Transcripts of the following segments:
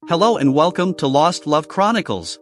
Hello and welcome to Lost Love Chronicles.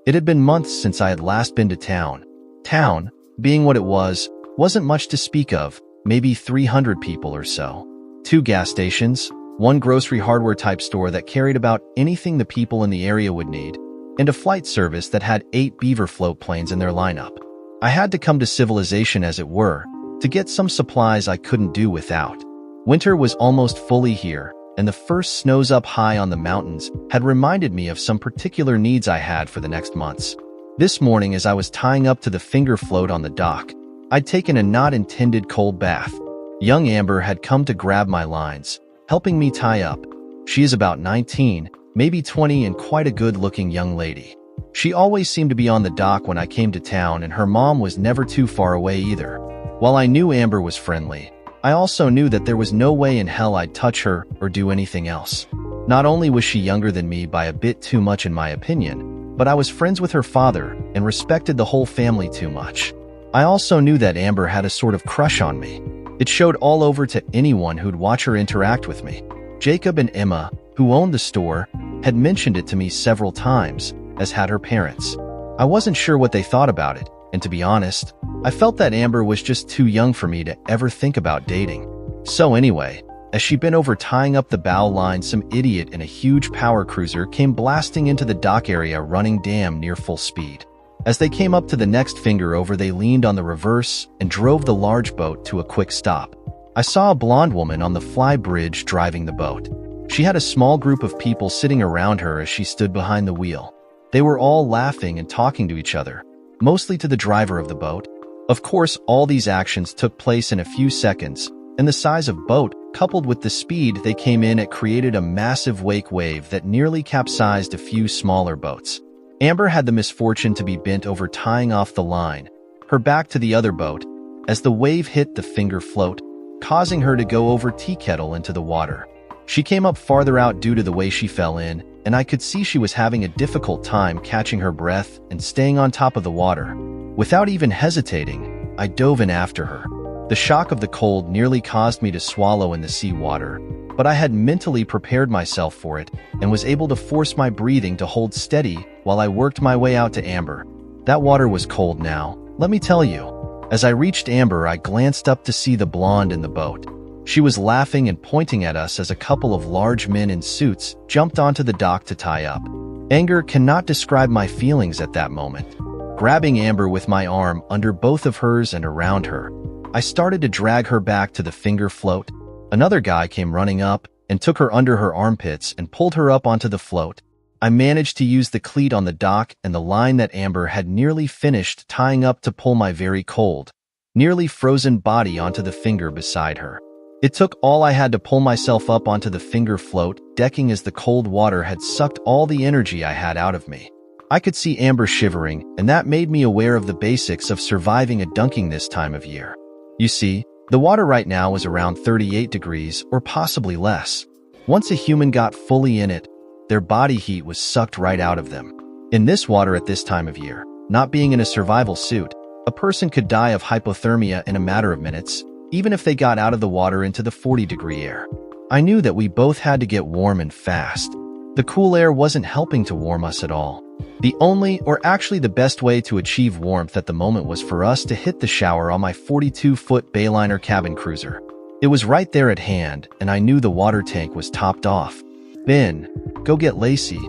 It had been months since I had last been to town. Town, being what it was, wasn't much to speak of, maybe 300 people or so. 2 gas stations, 1 grocery hardware type store that carried about anything the people in the area would need, and a flight service that had 8 Beaver float planes in their lineup. I had to come to civilization, as it were, to get some supplies I couldn't do without. Winter was almost fully here, and the first snows up high on the mountains had reminded me of some particular needs I had for the next months. This morning, as I was tying up to the finger float on the dock, I'd taken a not-intended cold bath. Young Amber had come to grab my lines, helping me tie up. She is about 19, maybe 20, and quite a good-looking young lady. She always seemed to be on the dock when I came to town, and her mom was never too far away either. While I knew Amber was friendly, I also knew that there was no way in hell I'd touch her or do anything else. Not only was she younger than me by a bit too much in my opinion, but I was friends with her father and respected the whole family too much. I also knew that Amber had a sort of crush on me. It showed all over to anyone who'd watch her interact with me. Jacob and Emma, who owned the store, had mentioned it to me several times, as had her parents. I wasn't sure what they thought about it, and to be honest, I felt that Amber was just too young for me to ever think about dating. So anyway, as she bent over tying up the bow line, some idiot in a huge power cruiser came blasting into the dock area, running damn near full speed. As they came up to the next finger over, they leaned on the reverse and drove the large boat to a quick stop. I saw a blonde woman on the fly bridge driving the boat. She had a small group of people sitting around her as she stood behind the wheel. They were all laughing and talking to each other, mostly to the driver of the boat. Of course, all these actions took place in a few seconds, and the size of boat, coupled with the speed they came in at, created a massive wake wave that nearly capsized a few smaller boats. Amber had the misfortune to be bent over tying off the line, her back to the other boat, as the wave hit the finger float, causing her to go over tea kettle into the water. She came up farther out due to the way she fell in, and I could see she was having a difficult time catching her breath and staying on top of the water. Without even hesitating, I dove in after her. The shock of the cold nearly caused me to swallow in the sea water, but I had mentally prepared myself for it and was able to force my breathing to hold steady while I worked my way out to Amber. That water was cold now, let me tell you. As I reached Amber, I glanced up to see the blonde in the boat. She was laughing and pointing at us as a couple of large men in suits jumped onto the dock to tie up. Anger cannot describe my feelings at that moment. Grabbing Amber with my arm under both of hers and around her, I started to drag her back to the finger float. Another guy came running up and took her under her armpits and pulled her up onto the float. I managed to use the cleat on the dock and the line that Amber had nearly finished tying up to pull my very cold, nearly frozen body onto the finger beside her. It took all I had to pull myself up onto the finger float decking, as the cold water had sucked all the energy I had out of me. I could see Amber shivering, and that made me aware of the basics of surviving a dunking this time of year. You see, the water right now was around 38 degrees or possibly less. Once a human got fully in it, their body heat was sucked right out of them. In this water at this time of year, not being in a survival suit, a person could die of hypothermia in a matter of minutes, even if they got out of the water into the 40-degree air. I knew that we both had to get warm and fast. The cool air wasn't helping to warm us at all. The only, or actually the best way to achieve warmth at the moment was for us to hit the shower on my 42-foot Bayliner cabin cruiser. It was right there at hand, and I knew the water tank was topped off. Ben, go get Lacey.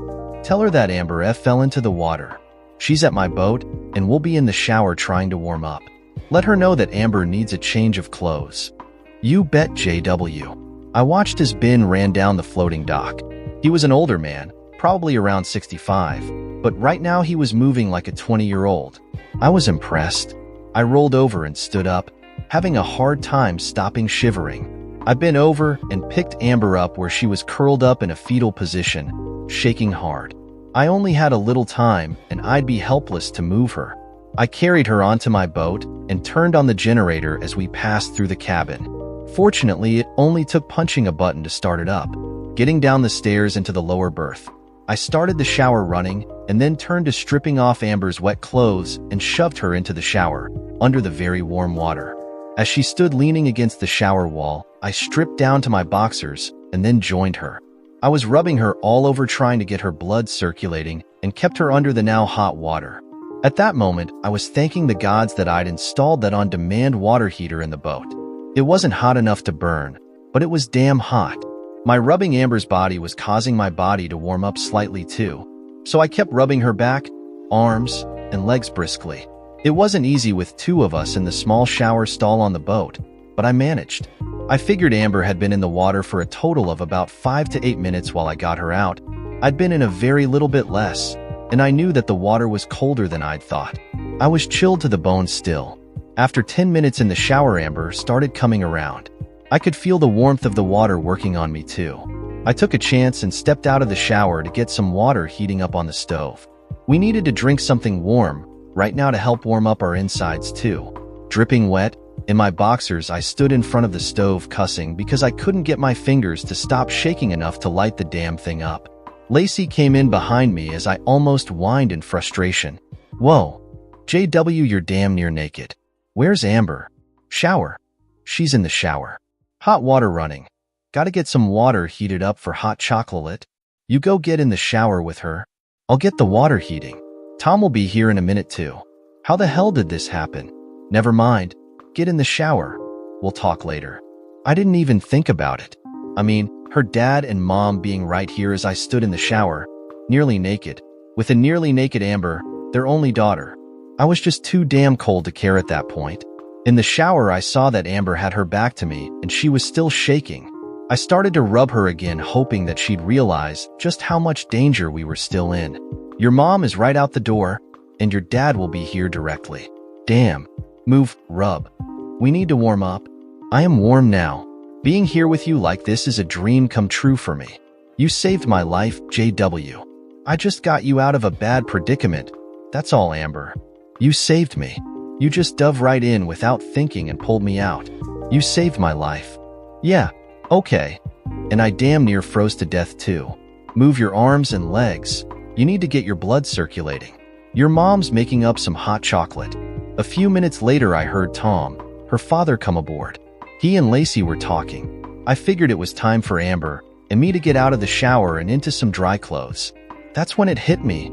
Tell her that Amber F fell into the water. She's at my boat, and we'll be in the shower trying to warm up. Let her know that Amber needs a change of clothes. You bet, JW. I watched as Ben ran down the floating dock. He was an older man, probably around 65, but right now he was moving like a 20-year-old. I was impressed. I rolled over and stood up, having a hard time stopping shivering. I bent over and picked Amber up where she was curled up in a fetal position, shaking hard. I only had a little time, and I'd be helpless to move her. I carried her onto my boat and turned on the generator as we passed through the cabin. Fortunately, it only took punching a button to start it up. Getting down the stairs into the lower berth, I started the shower running and then turned to stripping off Amber's wet clothes and shoved her into the shower, under the very warm water. As she stood leaning against the shower wall, I stripped down to my boxers and then joined her. I was rubbing her all over trying to get her blood circulating and kept her under the now hot water. At that moment, I was thanking the gods that I'd installed that on-demand water heater in the boat. It wasn't hot enough to burn, but it was damn hot. My rubbing Amber's body was causing my body to warm up slightly too, so I kept rubbing her back, arms, and legs briskly. It wasn't easy with two of us in the small shower stall on the boat, but I managed. I figured Amber had been in the water for a total of about 5 to 8 minutes while I got her out. I'd been in a very little bit less, and I knew that the water was colder than I'd thought. I was chilled to the bone still. After 10 minutes in the shower, Amber started coming around. I could feel the warmth of the water working on me too. I took a chance and stepped out of the shower to get some water heating up on the stove. We needed to drink something warm right now to help warm up our insides too. Dripping wet, in my boxers, I stood in front of the stove cussing because I couldn't get my fingers to stop shaking enough to light the damn thing up. Lacey came in behind me as I almost whined in frustration. "Whoa, JW, you're damn near naked. Where's Amber?" "Shower." "She's in the shower. Hot water running. Gotta get some water heated up for hot chocolate. You go get in the shower with her. I'll get the water heating. Tom will be here in a minute too." "How the hell did this happen?" "Never mind. Get in the shower. We'll talk later." I didn't even think about it. I mean, her dad and mom being right here as I stood in the shower, nearly naked, with a nearly naked Amber, their only daughter. I was just too damn cold to care at that point. In the shower, I saw that Amber had her back to me and she was still shaking. I started to rub her again, hoping that she'd realize just how much danger we were still in. "Your mom is right out the door, and your dad will be here directly." "Damn. Move, rub. We need to warm up." "I am warm now. Being here with you like this is a dream come true for me. You saved my life, JW. I just got you out of a bad predicament. That's all, Amber. You saved me. You just dove right in without thinking and pulled me out. You saved my life." "Yeah, okay. And I damn near froze to death too. Move your arms and legs. You need to get your blood circulating. Your mom's making up some hot chocolate." A few minutes later, I heard Tom, her father, come aboard. He and Lacey were talking. I figured it was time for Amber and me to get out of the shower and into some dry clothes. That's when it hit me.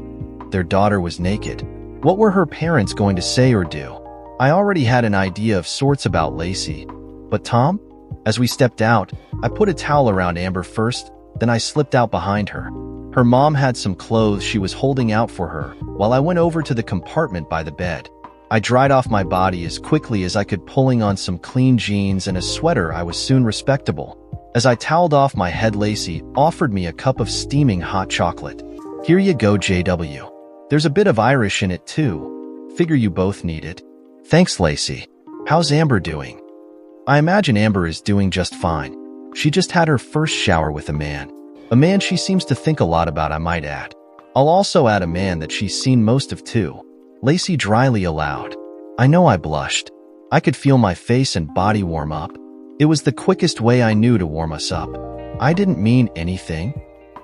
Their daughter was naked. What were her parents going to say or do? I already had an idea of sorts about Lacey. But Tom? As we stepped out, I put a towel around Amber first, then I slipped out behind her. Her mom had some clothes she was holding out for her while I went over to the compartment by the bed. I dried off my body as quickly as I could, pulling on some clean jeans and a sweater. I was soon respectable. As I toweled off my head, Lacey offered me a cup of steaming hot chocolate. "Here you go, JW. There's a bit of Irish in it too. Figure you both need it." "Thanks, Lacey. How's Amber doing?" "I imagine Amber is doing just fine. She just had her first shower with a man. A man she seems to think a lot about, I might add. I'll also add a man that she's seen most of too." Lacey dryly allowed. I know. I blushed. I could feel my face and body warm up. It was the quickest way I knew to warm us up. I didn't mean anything.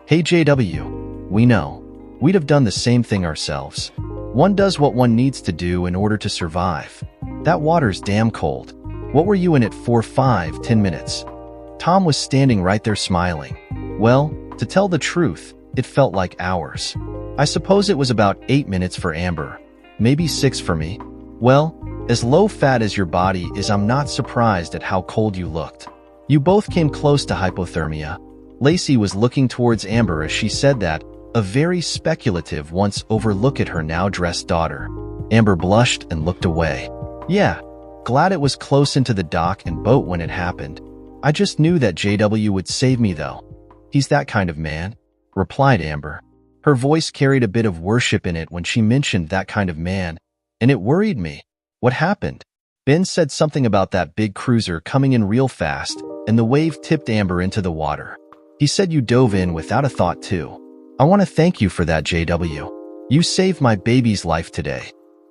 "Hey JW, we know. We'd have done the same thing ourselves. One does what one needs to do in order to survive. That water's damn cold. What were you in it for 5, 10 minutes? Tom was standing right there smiling. Well, to tell the truth, it felt like hours. I suppose it was about 8 minutes for Amber. Maybe 6 for me. Well, as low-fat as your body is, I'm not surprised at how cold you looked. You both came close to hypothermia." Lacey was looking towards Amber as she said that, a very speculative once-over look at her now-dressed daughter. Amber blushed and looked away. "Yeah, glad it was close into the dock and boat when it happened. I just knew that JW would save me though. He's that kind of man," replied Amber. Her voice carried a bit of worship in it when she mentioned that kind of man, and it worried me. "What happened?" "Ben said something about that big cruiser coming in real fast, and the wave tipped Amber into the water. He said you dove in without a thought too. I want to thank you for that, JW. You saved my baby's life today."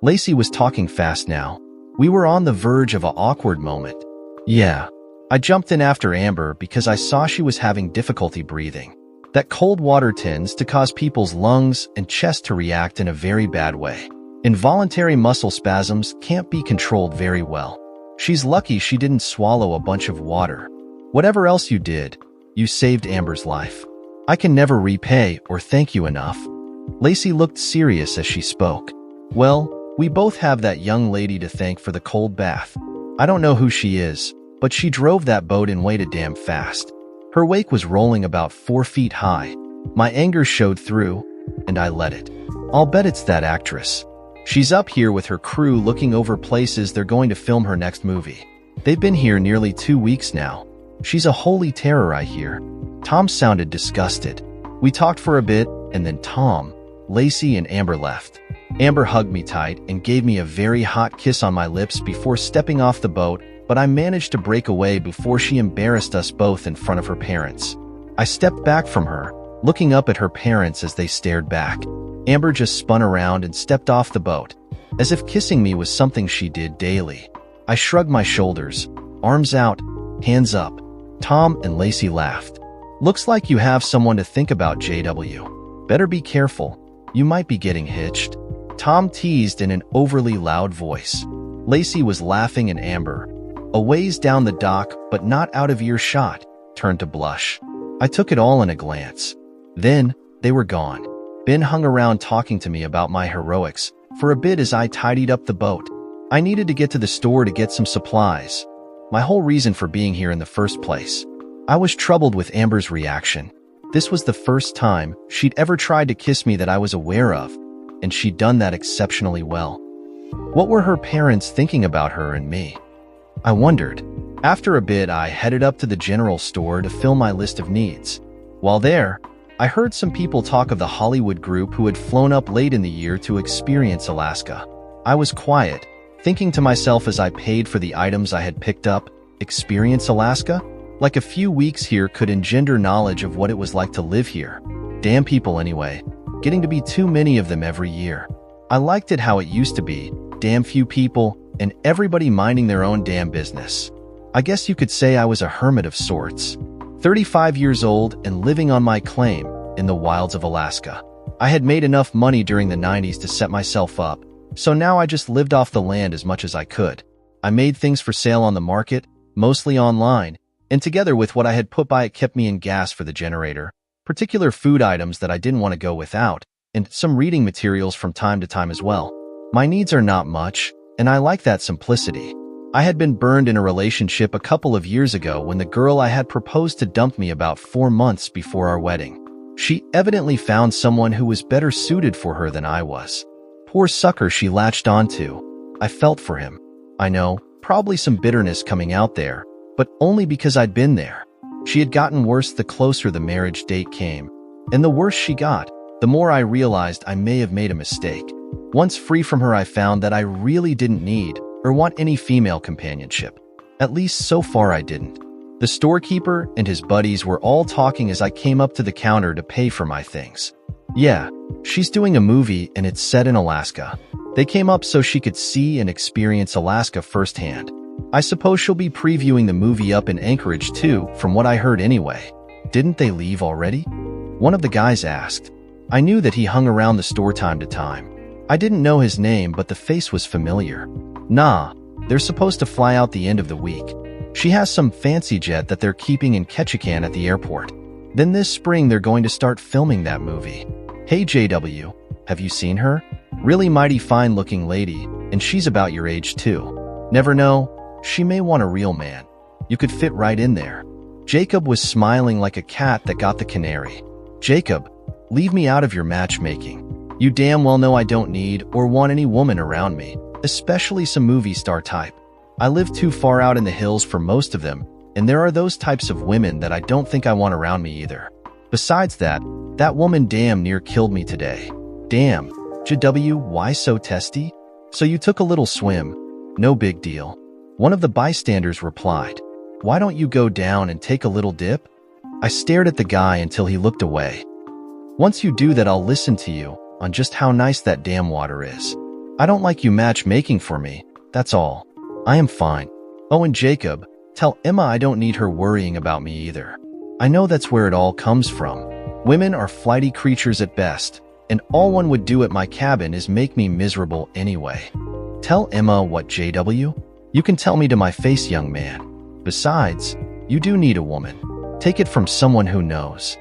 Lacey was talking fast now. We were on the verge of an awkward moment. "Yeah. I jumped in after Amber because I saw she was having difficulty breathing. That cold water tends to cause people's lungs and chest to react in a very bad way. Involuntary muscle spasms can't be controlled very well. She's lucky she didn't swallow a bunch of water. Whatever else you did, you saved Amber's life. I can never repay or thank you enough. Lacey looked serious as she spoke. Well, we both have that young lady to thank for the cold bath. I don't know who she is, but she drove that boat in way too damn fast. Her wake was rolling about 4 feet high. My anger showed through, and I let it. I'll bet it's that actress. She's up here with her crew looking over places they're going to film her next movie. They've been here nearly 2 weeks now. She's a holy terror, I hear. Tom sounded disgusted. We talked for a bit, and then Tom, Lacey, and Amber left. Amber hugged me tight and gave me a very hot kiss on my lips before stepping off the boat, but I managed to break away before she embarrassed us both in front of her parents. I stepped back from her, looking up at her parents as they stared back. Amber just spun around and stepped off the boat, as if kissing me was something she did daily. I shrugged my shoulders, arms out, hands up. Tom and Lacey laughed. Looks like you have someone to think about, JW. Better be careful. You might be getting hitched. Tom teased in an overly loud voice. Lacey was laughing, and Amber, a ways down the dock but not out of earshot, turned to blush. I took it all in a glance. Then, they were gone. Ben hung around talking to me about my heroics for a bit as I tidied up the boat. I needed to get to the store to get some supplies. My whole reason for being here in the first place. I was troubled with Amber's reaction. This was the first time she'd ever tried to kiss me that I was aware of, and she'd done that exceptionally well. What were her parents thinking about her and me? I wondered. After a bit, I headed up to the general store to fill my list of needs. While there, I heard some people talk of the Hollywood group who had flown up late in the year to experience Alaska. I was quiet, thinking to myself as I paid for the items I had picked up, experience Alaska? Like a few weeks here could engender knowledge of what it was like to live here. Damn people anyway, getting to be too many of them every year. I liked it how it used to be, damn few people, and everybody minding their own damn business. I guess you could say I was a hermit of sorts. 35 years old and living on my claim in the wilds of Alaska. I had made enough money during the 90s to set myself up, so now I just lived off the land as much as I could. I made things for sale on the market, mostly online, and together with what I had put by it kept me in gas for the generator, particular food items that I didn't want to go without, and some reading materials from time to time as well. My needs are not much, and I like that simplicity. I had been burned in a relationship a couple of years ago when the girl I had proposed to dumped me about 4 months before our wedding. She evidently found someone who was better suited for her than I was. Poor sucker she latched onto. I felt for him. I know, probably some bitterness coming out there, but only because I'd been there. She had gotten worse the closer the marriage date came, and the worse she got, the more I realized I may have made a mistake. Once free from her, I found that I really didn't need or want any female companionship. At least so far I didn't. The storekeeper and his buddies were all talking as I came up to the counter to pay for my things. Yeah, she's doing a movie and it's set in Alaska. They came up so she could see and experience Alaska firsthand. I suppose she'll be previewing the movie up in Anchorage too, from what I heard anyway. Didn't they leave already? One of the guys asked. I knew that he hung around the store time to time. I didn't know his name, but the face was familiar. Nah, they're supposed to fly out the end of the week. She has some fancy jet that they're keeping in Ketchikan at the airport. Then this spring they're going to start filming that movie. Hey JW, have you seen her? Really mighty fine looking lady, and she's about your age too. Never know, she may want a real man. You could fit right in there. Jacob was smiling like a cat that got the canary. Jacob, leave me out of your matchmaking. You damn well know I don't need or want any woman around me, especially some movie star type. I live too far out in the hills for most of them, and there are those types of women that I don't think I want around me either. Besides that woman damn near killed me today. Damn, JW, why so testy? So you took a little swim. No big deal. One of the bystanders replied. Why don't you go down and take a little dip? I stared at the guy until he looked away. Once you do that, I'll listen to you on just how nice that damn water is. I don't like you matchmaking for me, that's all. I am fine. Oh, and Jacob, tell Emma I don't need her worrying about me either. I know that's where it all comes from. Women are flighty creatures at best, and all one would do at my cabin is make me miserable anyway. Tell Emma what, JW? You can tell me to my face, young man. Besides, you do need a woman. Take it from someone who knows.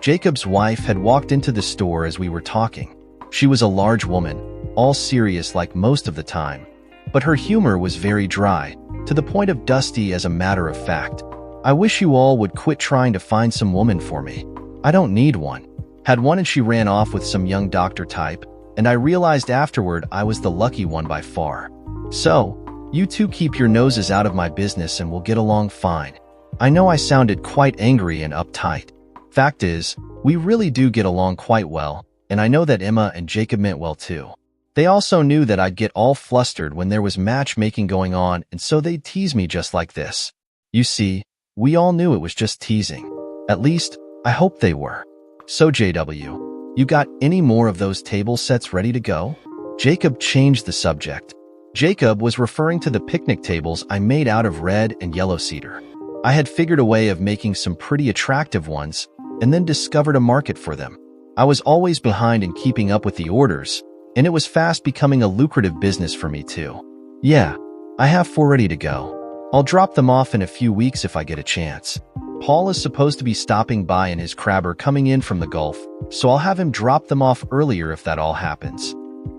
Jacob's wife had walked into the store as we were talking. She was a large woman, all serious like most of the time, but her humor was very dry, to the point of dusty as a matter of fact. "I wish you all would quit trying to find some woman for me. I don't need one." Had one and she ran off with some young doctor type, and I realized afterward I was the lucky one by far. "So, you two keep your noses out of my business and we'll get along fine." I know I sounded quite angry and uptight. Fact is, we really do get along quite well, and I know that Emma and Jacob meant well too. They also knew that I'd get all flustered when there was matchmaking going on, and so they'd tease me just like this. You see, we all knew it was just teasing. At least, I hoped they were. "So JW, you got any more of those table sets ready to go?" Jacob changed the subject. Jacob was referring to the picnic tables I made out of red and yellow cedar. I had figured a way of making some pretty attractive ones, and then discovered a market for them. I was always behind in keeping up with the orders, and it was fast becoming a lucrative business for me too. "Yeah, I have 4 ready to go. I'll drop them off in a few weeks if I get a chance. Paul is supposed to be stopping by in his crabber coming in from the Gulf, so I'll have him drop them off earlier if that all happens."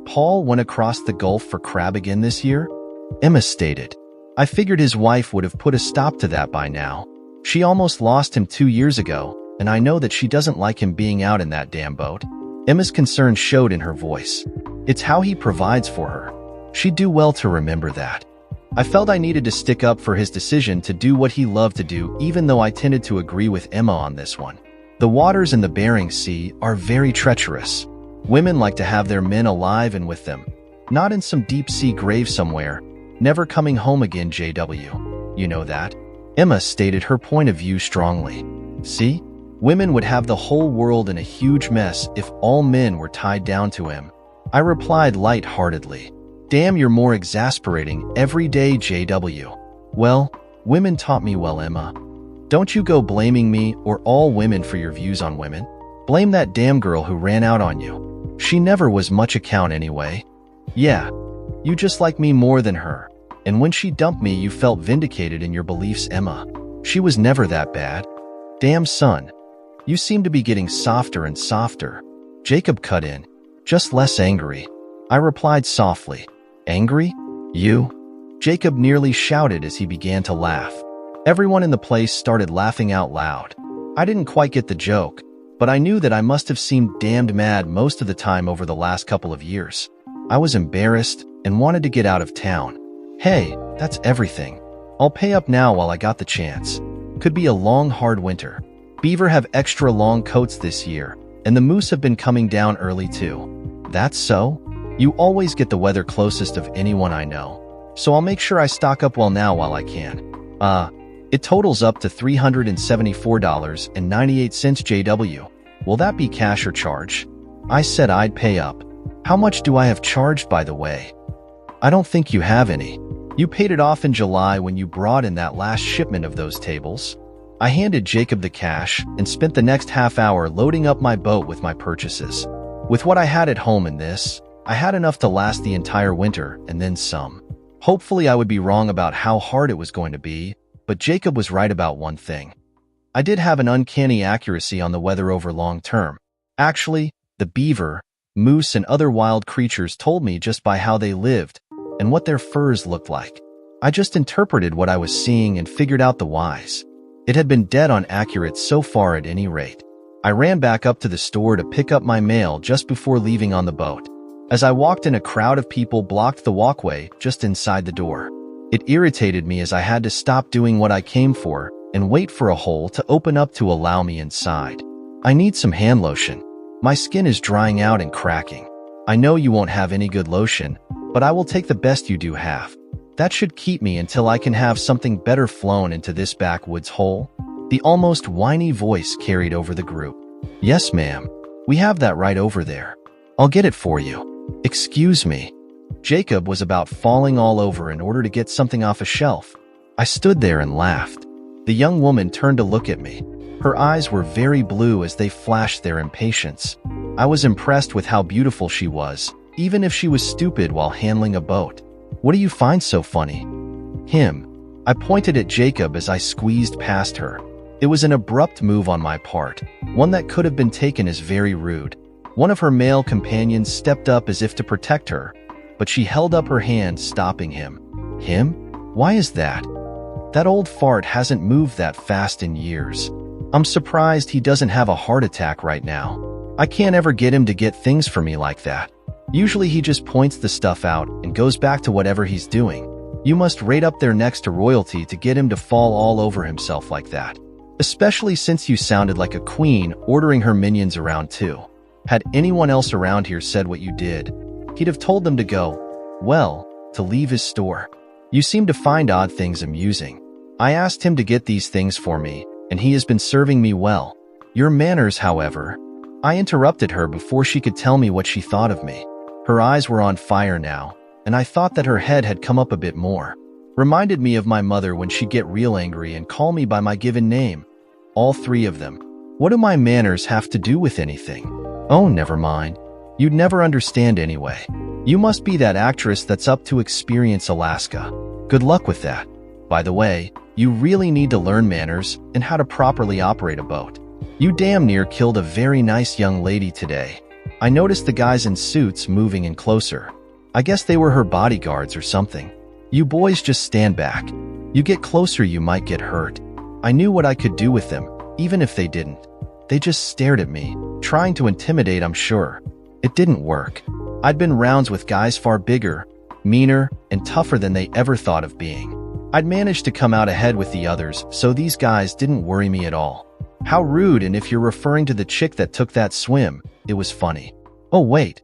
"Paul went across the Gulf for crab again this year?" Emma stated. I figured his wife would have put a stop to that by now. She almost lost him 2 years ago, and I know that she doesn't like him being out in that damn boat. Emma's concern showed in her voice. It's how he provides for her. She'd do well to remember that. I felt I needed to stick up for his decision to do what he loved to do, even though I tended to agree with Emma on this one. The waters in the Bering Sea are very treacherous. Women like to have their men alive and with them, not in some deep-sea grave somewhere, never coming home again. JW, you know that? Emma stated her point of view strongly. See? Women would have the whole world in a huge mess if all men were tied down to him. I replied light-heartedly. Damn, you're more exasperating every day, JW. Well, women taught me well, Emma. Don't you go blaming me or all women for your views on women. Blame that damn girl who ran out on you. She never was much account anyway. Yeah, you just like me more than her. And when she dumped me, you felt vindicated in your beliefs, Emma. She was never that bad. Damn, son. You seem to be getting softer and softer. Jacob cut in, just less angry. I replied softly. Angry? You? Jacob nearly shouted as he began to laugh. Everyone in the place started laughing out loud. I didn't quite get the joke, but I knew that I must have seemed damned mad most of the time over the last couple of years. I was embarrassed and wanted to get out of town. Hey, that's everything. I'll pay up now while I got the chance. Could be a long, hard winter. Beaver have extra long coats this year, and the moose have been coming down early too. That's so? You always get the weather closest of anyone I know, so I'll make sure I stock up well now while I can. It totals up to $374.98 JW. Will that be cash or charge? I said I'd pay up. How much do I have charged, by the way? I don't think you have any. You paid it off in July when you brought in that last shipment of those tables. I handed Jacob the cash and spent the next half hour loading up my boat with my purchases. With what I had at home in this, I had enough to last the entire winter and then some. Hopefully I would be wrong about how hard it was going to be, but Jacob was right about one thing. I did have an uncanny accuracy on the weather over long term. Actually, the beaver, moose, and other wild creatures told me just by how they lived and what their furs looked like. I just interpreted what I was seeing and figured out the whys. It had been dead on accurate so far at any rate. I ran back up to the store to pick up my mail just before leaving on the boat. As I walked in, a crowd of people blocked the walkway just inside the door. It irritated me as I had to stop doing what I came for and wait for a hole to open up to allow me inside. I need some hand lotion. My skin is drying out and cracking. I know you won't have any good lotion, but I will take the best you do have. That should keep me until I can have something better flown into this backwoods hole. The almost whiny voice carried over the group. Yes, ma'am. We have that right over there. I'll get it for you. Excuse me. Jacob was about falling all over in order to get something off a shelf. I stood there and laughed. The young woman turned to look at me. Her eyes were very blue as they flashed their impatience. I was impressed with how beautiful she was, even if she was stupid while handling a boat. What do you find so funny? Him. I pointed at Jacob as I squeezed past her. It was an abrupt move on my part, one that could have been taken as very rude. One of her male companions stepped up as if to protect her, but she held up her hand, stopping him. Him? Why is that? That old fart hasn't moved that fast in years. I'm surprised he doesn't have a heart attack right now. I can't ever get him to get things for me like that. Usually he just points the stuff out and goes back to whatever he's doing. You must rate up there next to royalty to get him to fall all over himself like that. Especially since you sounded like a queen ordering her minions around too. Had anyone else around here said what you did, he'd have told them to go, well, to leave his store. You seem to find odd things amusing. I asked him to get these things for me, and he has been serving me well. Your manners, however. I interrupted her before she could tell me what she thought of me. Her eyes were on fire now, and I thought that her head had come up a bit more. Reminded me of my mother when she'd get real angry and call me by my given name. All three of them. What do my manners have to do with anything? Oh, never mind. You'd never understand anyway. You must be that actress that's up to Experience Alaska. Good luck with that. By the way, you really need to learn manners and how to properly operate a boat. You damn near killed a very nice young lady today. I noticed the guys in suits moving in closer. I guess they were her bodyguards or something. You boys just stand back. You get closer, you might get hurt. I knew what I could do with them, even if they didn't. They just stared at me, trying to intimidate, I'm sure. It didn't work. I'd been rounds with guys far bigger, meaner, and tougher than they ever thought of being. I'd managed to come out ahead with the others, so these guys didn't worry me at all. How rude, and if you're referring to the chick that took that swim, it was funny. Oh wait,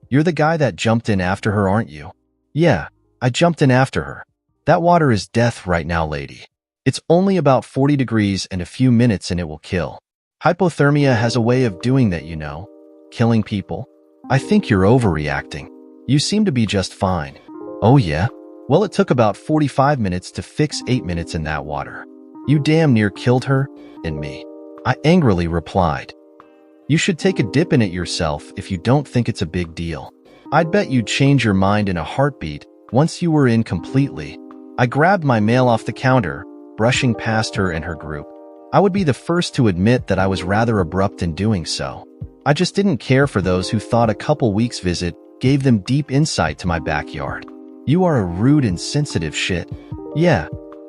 you're the guy that jumped in after her, aren't you? Yeah, I jumped in after her. That water is death right now, lady. It's only about 40 degrees and a few minutes and it will kill. Hypothermia has a way of doing that, you know. Killing people. I think you're overreacting. You seem to be just fine. Oh yeah? Well, it took about 45 minutes to fix 8 minutes in that water. You damn near killed her and me. I angrily replied. You should take a dip in it yourself if you don't think it's a big deal. I'd bet you'd change your mind in a heartbeat once you were in completely. I grabbed my mail off the counter, brushing past her and her group. I would be the first to admit that I was rather abrupt in doing so. I just didn't care for those who thought a couple weeks visit gave them deep insight to my backyard. You are a rude and sensitive shit. Yeah.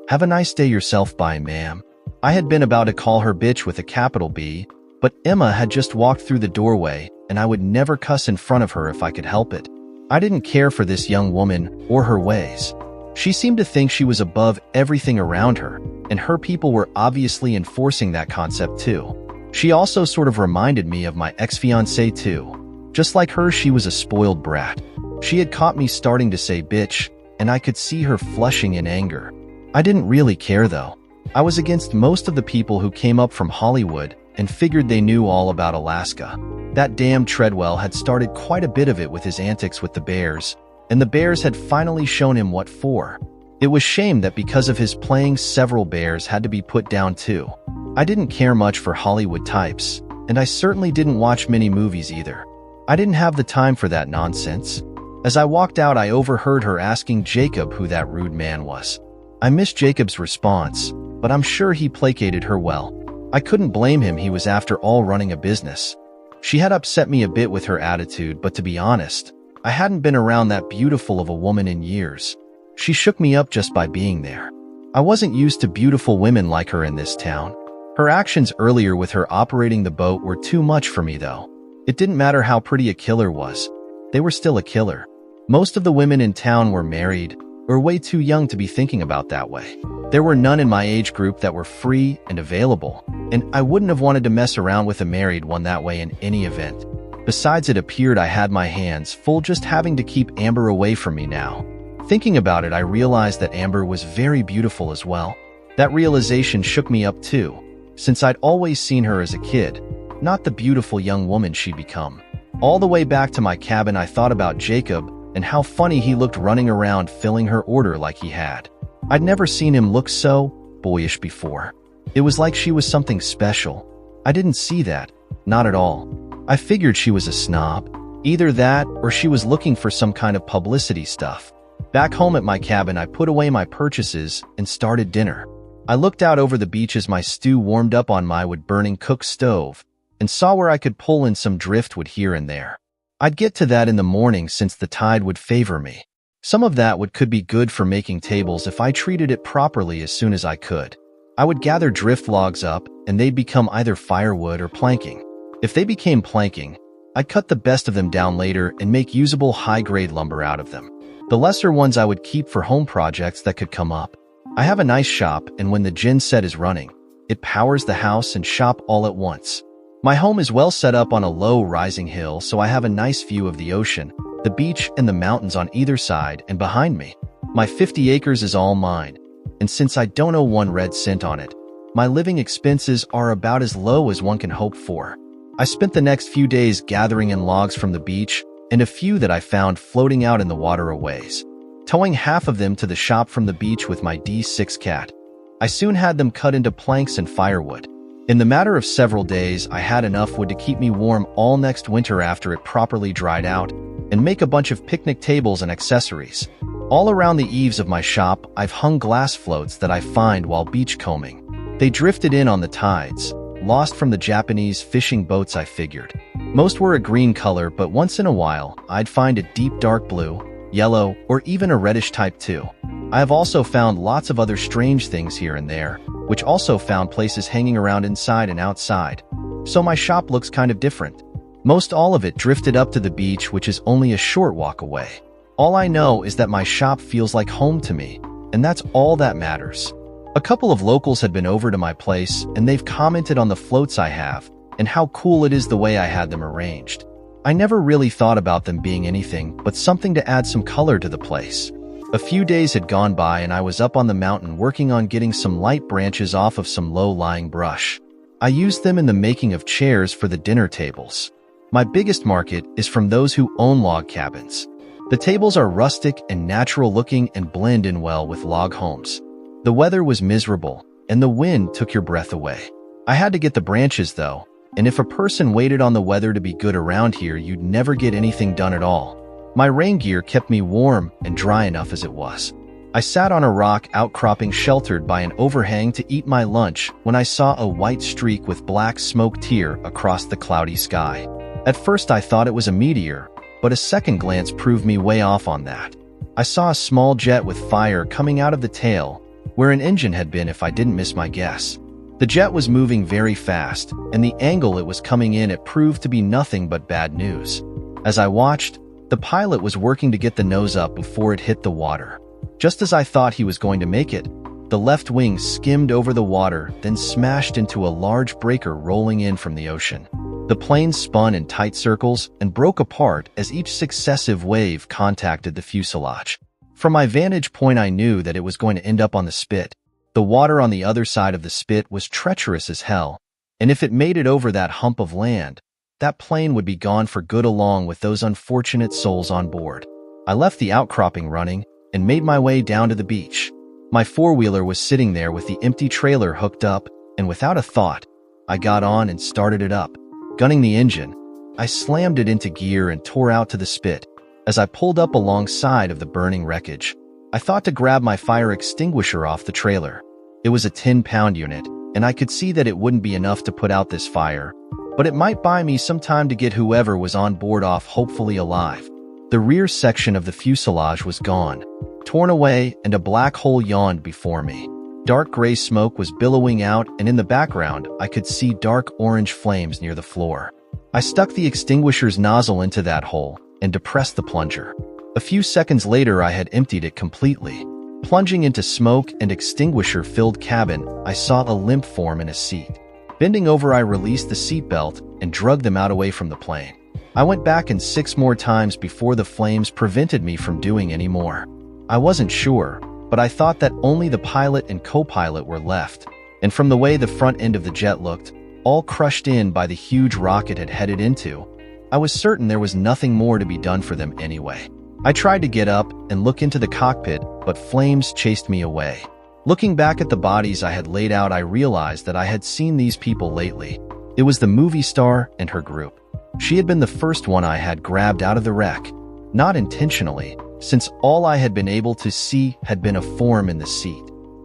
Have a nice day yourself, bye, ma'am. I had been about to call her bitch with a capital B, but Emma had just walked through the doorway, and I would never cuss in front of her if I could help it. I didn't care for this young woman or her ways. She seemed to think she was above everything around her, and her people were obviously enforcing that concept too. She also sort of reminded me of my ex-fiancé too. Just like her, she was a spoiled brat. She had caught me starting to say bitch, and I could see her flushing in anger. I didn't really care though. I was against most of the people who came up from Hollywood and figured they knew all about Alaska. That damn Treadwell had started quite a bit of it with his antics with the bears, and the bears had finally shown him what for. It was shame that because of his playing, several bears had to be put down too. I didn't care much for Hollywood types, and I certainly didn't watch many movies either. I didn't have the time for that nonsense. As I walked out, I overheard her asking Jacob who that rude man was. I missed Jacob's response, but I'm sure he placated her well. I couldn't blame him, he was after all running a business. She had upset me a bit with her attitude, but to be honest, I hadn't been around that beautiful of a woman in years. She shook me up just by being there. I wasn't used to beautiful women like her in this town. Her actions earlier with her operating the boat were too much for me though. It didn't matter how pretty a killer was. They were still a killer. Most of the women in town were married, or way too young to be thinking about that way. There were none in my age group that were free and available, and I wouldn't have wanted to mess around with a married one that way in any event. Besides, it appeared I had my hands full just having to keep Amber away from me now. Thinking about it, I realized that Amber was very beautiful as well. That realization shook me up too, since I'd always seen her as a kid, not the beautiful young woman she'd become. All the way back to my cabin, I thought about Jacob and how funny he looked running around filling her order like he had. I'd never seen him look so boyish before. It was like she was something special. I didn't see that, not at all. I figured she was a snob. Either that or she was looking for some kind of publicity stuff. Back home at my cabin, I put away my purchases and started dinner. I looked out over the beach as my stew warmed up on my wood-burning cook stove and saw where I could pull in some driftwood here and there. I'd get to that in the morning since the tide would favor me. Some of that wood could be good for making tables if I treated it properly as soon as I could. I would gather drift logs up and they'd become either firewood or planking. If they became planking, I'd cut the best of them down later and make usable high-grade lumber out of them. The lesser ones I would keep for home projects that could come up. I have a nice shop, and when the gen set is running, it powers the house and shop all at once. My home is well set up on a low rising hill, so I have a nice view of the ocean, the beach, and the mountains on either side and behind me. My 50 acres is all mine, and since I don't owe one red cent on it, my living expenses are about as low as one can hope for. I spent the next few days gathering in logs from the beach and a few that I found floating out in the water a ways, towing half of them to the shop from the beach with my D6 cat. I soon had them cut into planks and firewood. In the matter of several days, I had enough wood to keep me warm all next winter after it properly dried out, and make a bunch of picnic tables and accessories. All around the eaves of my shop, I've hung glass floats that I find while beach combing. They drifted in on the tides, lost from the Japanese fishing boats I figured. Most were a green color, but once in a while, I'd find a deep dark blue, yellow, or even a reddish type too. I have also found lots of other strange things here and there, which also found places hanging around inside and outside. So my shop looks kind of different. Most all of it drifted up to the beach, which is only a short walk away. All I know is that my shop feels like home to me, and that's all that matters. A couple of locals had been over to my place, and they've commented on the floats I have, and how cool it is the way I had them arranged. I never really thought about them being anything but something to add some color to the place. A few days had gone by and I was up on the mountain working on getting some light branches off of some low-lying brush. I used them in the making of chairs for the dinner tables. My biggest market is from those who own log cabins. The tables are rustic and natural-looking and blend in well with log homes. The weather was miserable, and the wind took your breath away. I had to get the branches though, and if a person waited on the weather to be good around here, you'd never get anything done at all. My rain gear kept me warm and dry enough as it was. I sat on a rock outcropping sheltered by an overhang to eat my lunch when I saw a white streak with black smoke tear across the cloudy sky. At first I thought it was a meteor, but a second glance proved me way off on that. I saw a small jet with fire coming out of the tail, where an engine had been if I didn't miss my guess. The jet was moving very fast, and the angle it was coming in it proved to be nothing but bad news. As I watched, the pilot was working to get the nose up before it hit the water. Just as I thought he was going to make it, the left wing skimmed over the water, then smashed into a large breaker rolling in from the ocean. The plane spun in tight circles and broke apart as each successive wave contacted the fuselage. From my vantage point, I knew that it was going to end up on the spit. The water on the other side of the spit was treacherous as hell, and if it made it over that hump of land, that plane would be gone for good along with those unfortunate souls on board. I left the outcropping running and made my way down to the beach. My four-wheeler was sitting there with the empty trailer hooked up, and without a thought, I got on and started it up. Gunning the engine, I slammed it into gear and tore out to the spit. As I pulled up alongside of the burning wreckage, I thought to grab my fire extinguisher off the trailer. It was a 10-pound unit, and I could see that it wouldn't be enough to put out this fire, but it might buy me some time to get whoever was on board off, hopefully alive. The rear section of the fuselage was gone, torn away, and a black hole yawned before me. Dark gray smoke was billowing out, and in the background, I could see dark orange flames near the floor. I stuck the extinguisher's nozzle into that hole and depressed the plunger. A few seconds later, I had emptied it completely. Plunging into smoke and extinguisher-filled cabin, I saw a limp form in a seat. Bending over, I released the seatbelt and dragged them out away from the plane. I went back in 6 more times before the flames prevented me from doing any more. I wasn't sure, but I thought that only the pilot and co-pilot were left, and from the way the front end of the jet looked, all crushed in by the huge rock it had headed into, I was certain there was nothing more to be done for them anyway. I tried to get up and look into the cockpit, but flames chased me away. Looking back at the bodies I had laid out, I realized that I had seen these people lately. It was the movie star and her group. She had been the first one I had grabbed out of the wreck, not intentionally, since all I had been able to see had been a form in the seat.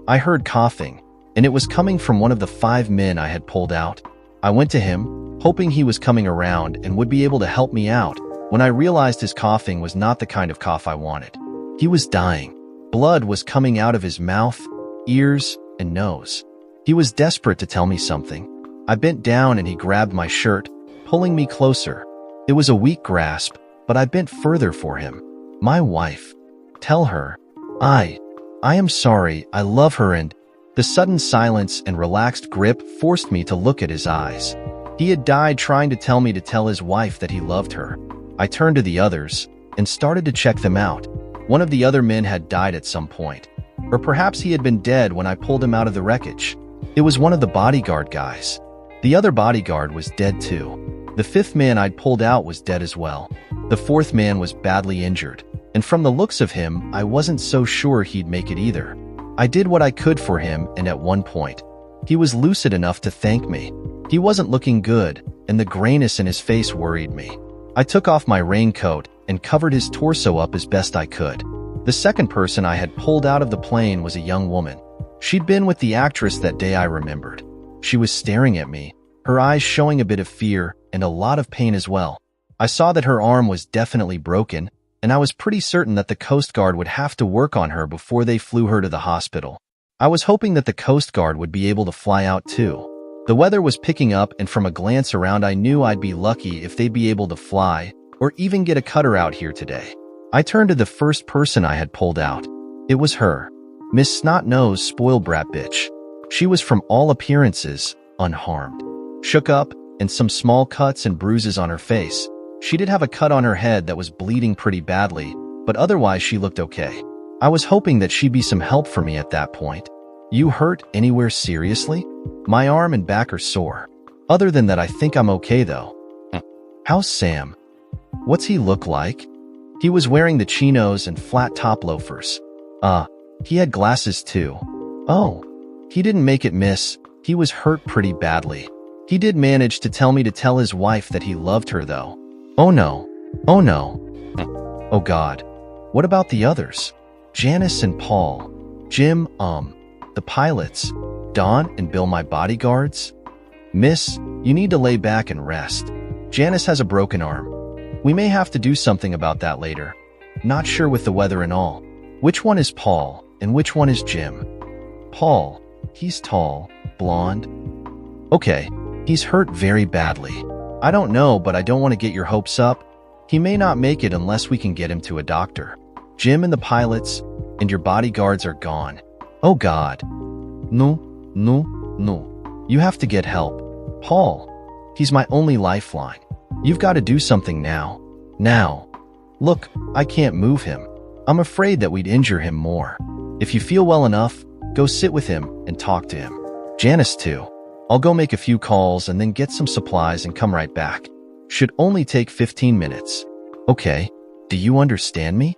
I heard coughing, and it was coming from one of the 5 men I had pulled out. I went to him, hoping he was coming around and would be able to help me out, when I realized his coughing was not the kind of cough I wanted. He was dying. Blood was coming out of his mouth, ears, and nose. He was desperate to tell me something. I bent down and he grabbed my shirt, pulling me closer. It was a weak grasp, but I bent further for him. My wife. Tell her. I am sorry, I love her, and the sudden silence and relaxed grip forced me to look at his eyes. He had died trying to tell me to tell his wife that he loved her. I turned to the others and started to check them out. One of the other men had died at some point, or perhaps he had been dead when I pulled him out of the wreckage. It was one of the bodyguard guys. The other bodyguard was dead too. The 5th man I'd pulled out was dead as well. The 4th man was badly injured, and from the looks of him, I wasn't so sure he'd make it either. I did what I could for him, and at one point, he was lucid enough to thank me. He wasn't looking good, and the grayness in his face worried me. I took off my raincoat and covered his torso up as best I could. The second person I had pulled out of the plane was a young woman. She'd been with the actress that day, I remembered. She was staring at me, her eyes showing a bit of fear and a lot of pain as well. I saw that her arm was definitely broken, and I was pretty certain that the Coast Guard would have to work on her before they flew her to the hospital. I was hoping that the Coast Guard would be able to fly out too. The weather was picking up, and from a glance around I knew I'd be lucky if they'd be able to fly or even get a cutter out here today. I turned to the first person I had pulled out. It was her. Miss Snot-Nose Spoiled Brat Bitch. She was from all appearances unharmed. Shook up, and some small cuts and bruises on her face. She did have a cut on her head that was bleeding pretty badly, but otherwise she looked okay. I was hoping that she'd be some help for me at that point. You hurt anywhere seriously? My arm and back are sore. Other than that, I think I'm okay though. How's Sam? What's he look like? He was wearing the chinos and flat top loafers. He had glasses too. Oh, he didn't make it, miss. He was hurt pretty badly. He did manage to tell me to tell his wife that he loved her though. Oh no. Oh no. Oh God. What about the others? Janice and Paul. Jim, the pilots. Don and Bill, my bodyguards. Miss, you need to lay back and rest. Janice has a broken arm. We may have to do something about that later. Not sure with the weather and all. Which one is Paul and which one is Jim? Paul. He's tall, blonde. Okay, he's hurt very badly. I don't know, but I don't want to get your hopes up. He may not make it unless we can get him to a doctor. Jim and the pilots and your bodyguards are gone. Oh God. No. You have to get help. Paul. He's my only lifeline. You've got to do something now. Now. Look, I can't move him. I'm afraid that we'd injure him more. If you feel well enough, go sit with him and talk to him. Janice too. I'll go make a few calls and then get some supplies and come right back. Should only take 15 minutes. Okay, do you understand me?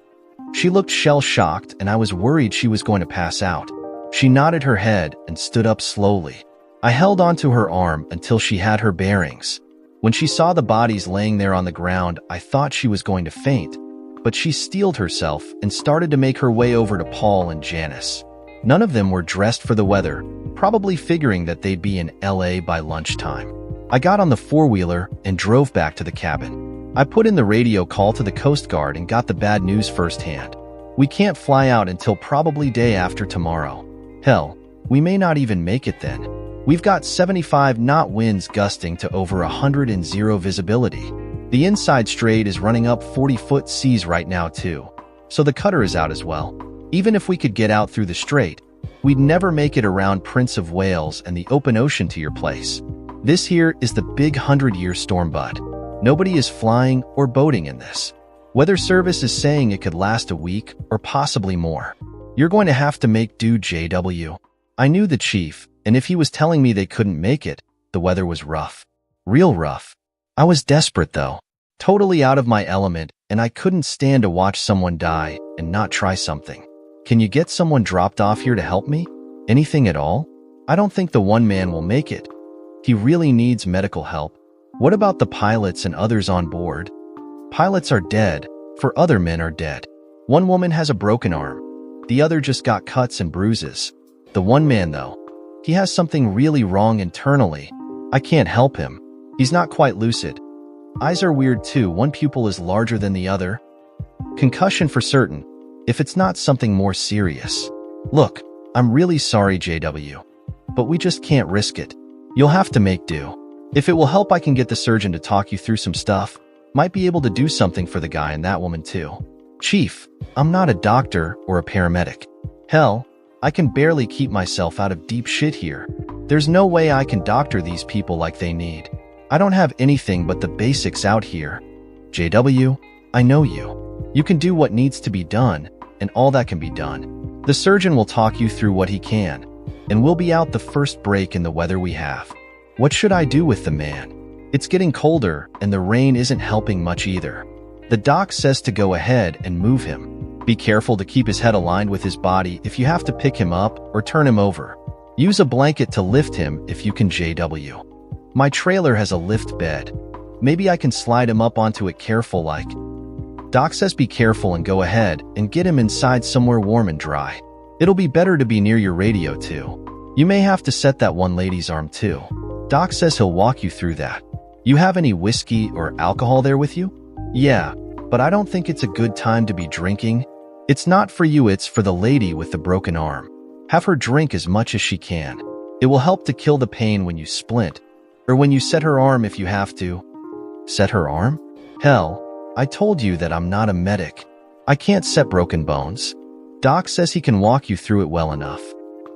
She looked shell-shocked and I was worried she was going to pass out. She nodded her head and stood up slowly. I held onto her arm until she had her bearings. When she saw the bodies laying there on the ground, I thought she was going to faint, but she steeled herself and started to make her way over to Paul and Janice. None of them were dressed for the weather, probably figuring that they'd be in LA by lunchtime. I got on the four-wheeler and drove back to the cabin. I put in the radio call to the Coast Guard and got the bad news firsthand. We can't fly out until probably day after tomorrow. Hell, we may not even make it then. We've got 75 knot winds gusting to over 100 and zero visibility. The inside strait is running up 40-foot seas right now too, so the cutter is out as well. Even if we could get out through the strait, we'd never make it around Prince of Wales and the open ocean to your place. This here is the big 100-year storm, bud. Nobody is flying or boating in this. Weather Service is saying it could last a week or possibly more. You're going to have to make do, JW. I knew the chief, and if he was telling me they couldn't make it, the weather was rough. Real rough. I was desperate though. Totally out of my element, and I couldn't stand to watch someone die and not try something. Can you get someone dropped off here to help me? Anything at all? I don't think the one man will make it. He really needs medical help. What about the pilots and others on board? Pilots are dead, for other men are dead. One woman has a broken arm. The other just got cuts and bruises. The one man though, He has something really wrong internally. I can't help him. He's not quite lucid. Eyes are weird too. One pupil is larger than the other. Concussion for certain, if it's not something more serious. Look, I'm really sorry, JW. But we just can't risk it. You'll have to make do. If it will help, I can get the surgeon to talk you through some stuff. Might be able to do something for the guy and that woman too. Chief, I'm not a doctor or a paramedic. Hell, I can barely keep myself out of deep shit here. There's no way I can doctor these people like they need. I don't have anything but the basics out here. JW, I know you. You can do what needs to be done, and all that can be done. The surgeon will talk you through what he can, and we'll be out the first break in the weather we have. What should I do with the man? It's getting colder, and the rain isn't helping much either. The doc says to go ahead and move him. Be careful to keep his head aligned with his body if you have to pick him up or turn him over. Use a blanket to lift him if you can, JW. My trailer has a lift bed. Maybe I can slide him up onto it careful like. Doc says be careful and go ahead and get him inside somewhere warm and dry. It'll be better to be near your radio too. You may have to set that one lady's arm too. Doc says he'll walk you through that. You have any whiskey or alcohol there with you? Yeah, but I don't think it's a good time to be drinking. It's not for you, it's for the lady with the broken arm. Have her drink as much as she can. It will help to kill the pain when you splint, or when you set her arm if you have to. Set her arm? Hell, I told you that I'm not a medic. I can't set broken bones. Doc says he can walk you through it well enough.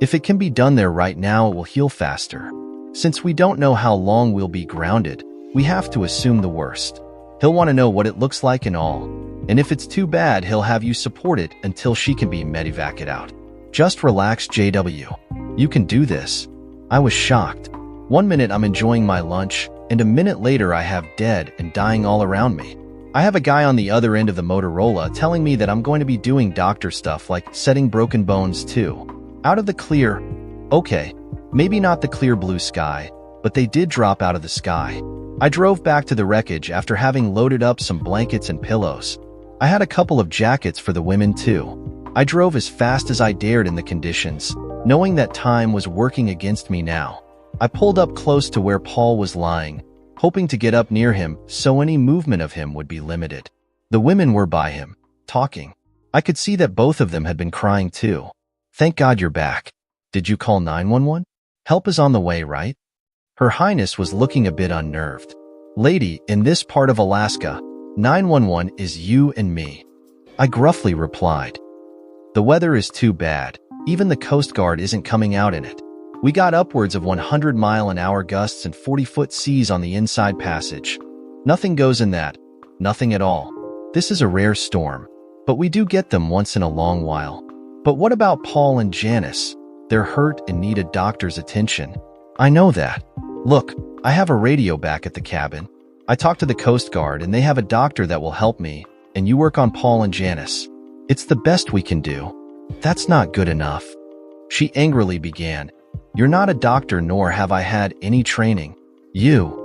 If it can be done there right now, it will heal faster. Since we don't know how long we'll be grounded, we have to assume the worst. He'll want to know what it looks like and all. And if it's too bad, he'll have you support it until she can be medevaced out. Just relax, JW. You can do this. I was shocked. 1 minute I'm enjoying my lunch, and a minute later I have dead and dying all around me. I have a guy on the other end of the Motorola telling me that I'm going to be doing doctor stuff like setting broken bones too. Out of the clear. Okay, maybe not the clear blue sky, but they did drop out of the sky. I drove back to the wreckage after having loaded up some blankets and pillows. I had a couple of jackets for the women too. I drove as fast as I dared in the conditions, knowing that time was working against me now. I pulled up close to where Paul was lying, hoping to get up near him so any movement of him would be limited. The women were by him, talking. I could see that both of them had been crying too. Thank God you're back. Did you call 911? Help is on the way, right? Her Highness was looking a bit unnerved. Lady, in this part of Alaska, 911 is you and me. I gruffly replied. The weather is too bad. Even the Coast Guard isn't coming out in it. We got upwards of 100-mile-an-hour gusts and 40-foot seas on the inside passage. Nothing goes in that. Nothing at all. This is a rare storm, but we do get them once in a long while. But what about Paul and Janice? They're hurt and need a doctor's attention. I know that. Look, I have a radio back at the cabin. I talked to the Coast Guard and they have a doctor that will help me, and you work on Paul and Janice. It's the best we can do. That's not good enough. She angrily began. You're not a doctor, nor have I had any training. You.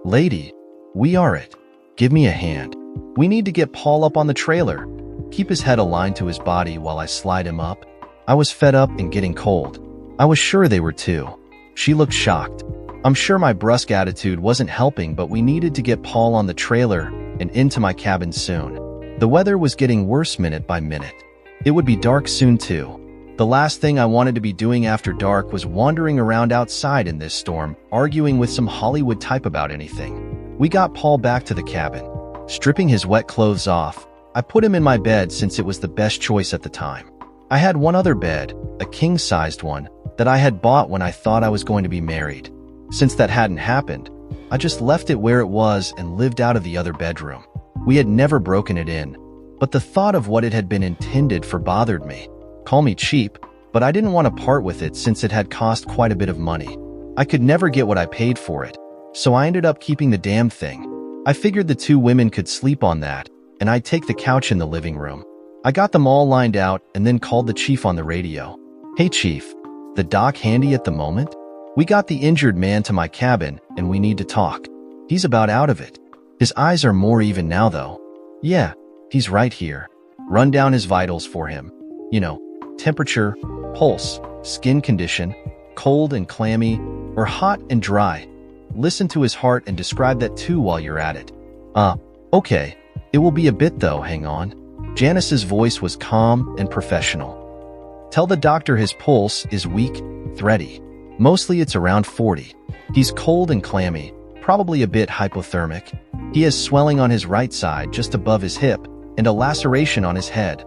Lady, we are it. Give me a hand. We need to get Paul up on the trailer. Keep his head aligned to his body while I slide him up. I was fed up and getting cold. I was sure they were too. She looked shocked. I'm sure my brusque attitude wasn't helping, but we needed to get Paul on the trailer and into my cabin soon. The weather was getting worse minute by minute. It would be dark soon too. The last thing I wanted to be doing after dark was wandering around outside in this storm, arguing with some Hollywood type about anything. We got Paul back to the cabin. Stripping his wet clothes off, I put him in my bed since it was the best choice at the time. I had one other bed, a king-sized one, that I had bought when I thought I was going to be married. Since that hadn't happened, I just left it where it was and lived out of the other bedroom. We had never broken it in, but the thought of what it had been intended for bothered me. Call me cheap, but I didn't want to part with it since it had cost quite a bit of money. I could never get what I paid for it, so I ended up keeping the damn thing. I figured the two women could sleep on that, and I'd take the couch in the living room. I got them all lined out and then called the chief on the radio. Hey chief, the doc handy at the moment? We got the injured man to my cabin and we need to talk. He's about out of it. His eyes are more even now though. Yeah, he's right here. Run down his vitals for him. You know, temperature, pulse, skin condition, cold and clammy, or hot and dry. Listen to his heart and describe that too while you're at it. Okay. It will be a bit though, hang on. Janice's voice was calm and professional. Tell the doctor his pulse is weak, thready. Mostly it's around 40. He's cold and clammy, probably a bit hypothermic. He has swelling on his right side just above his hip and a laceration on his head.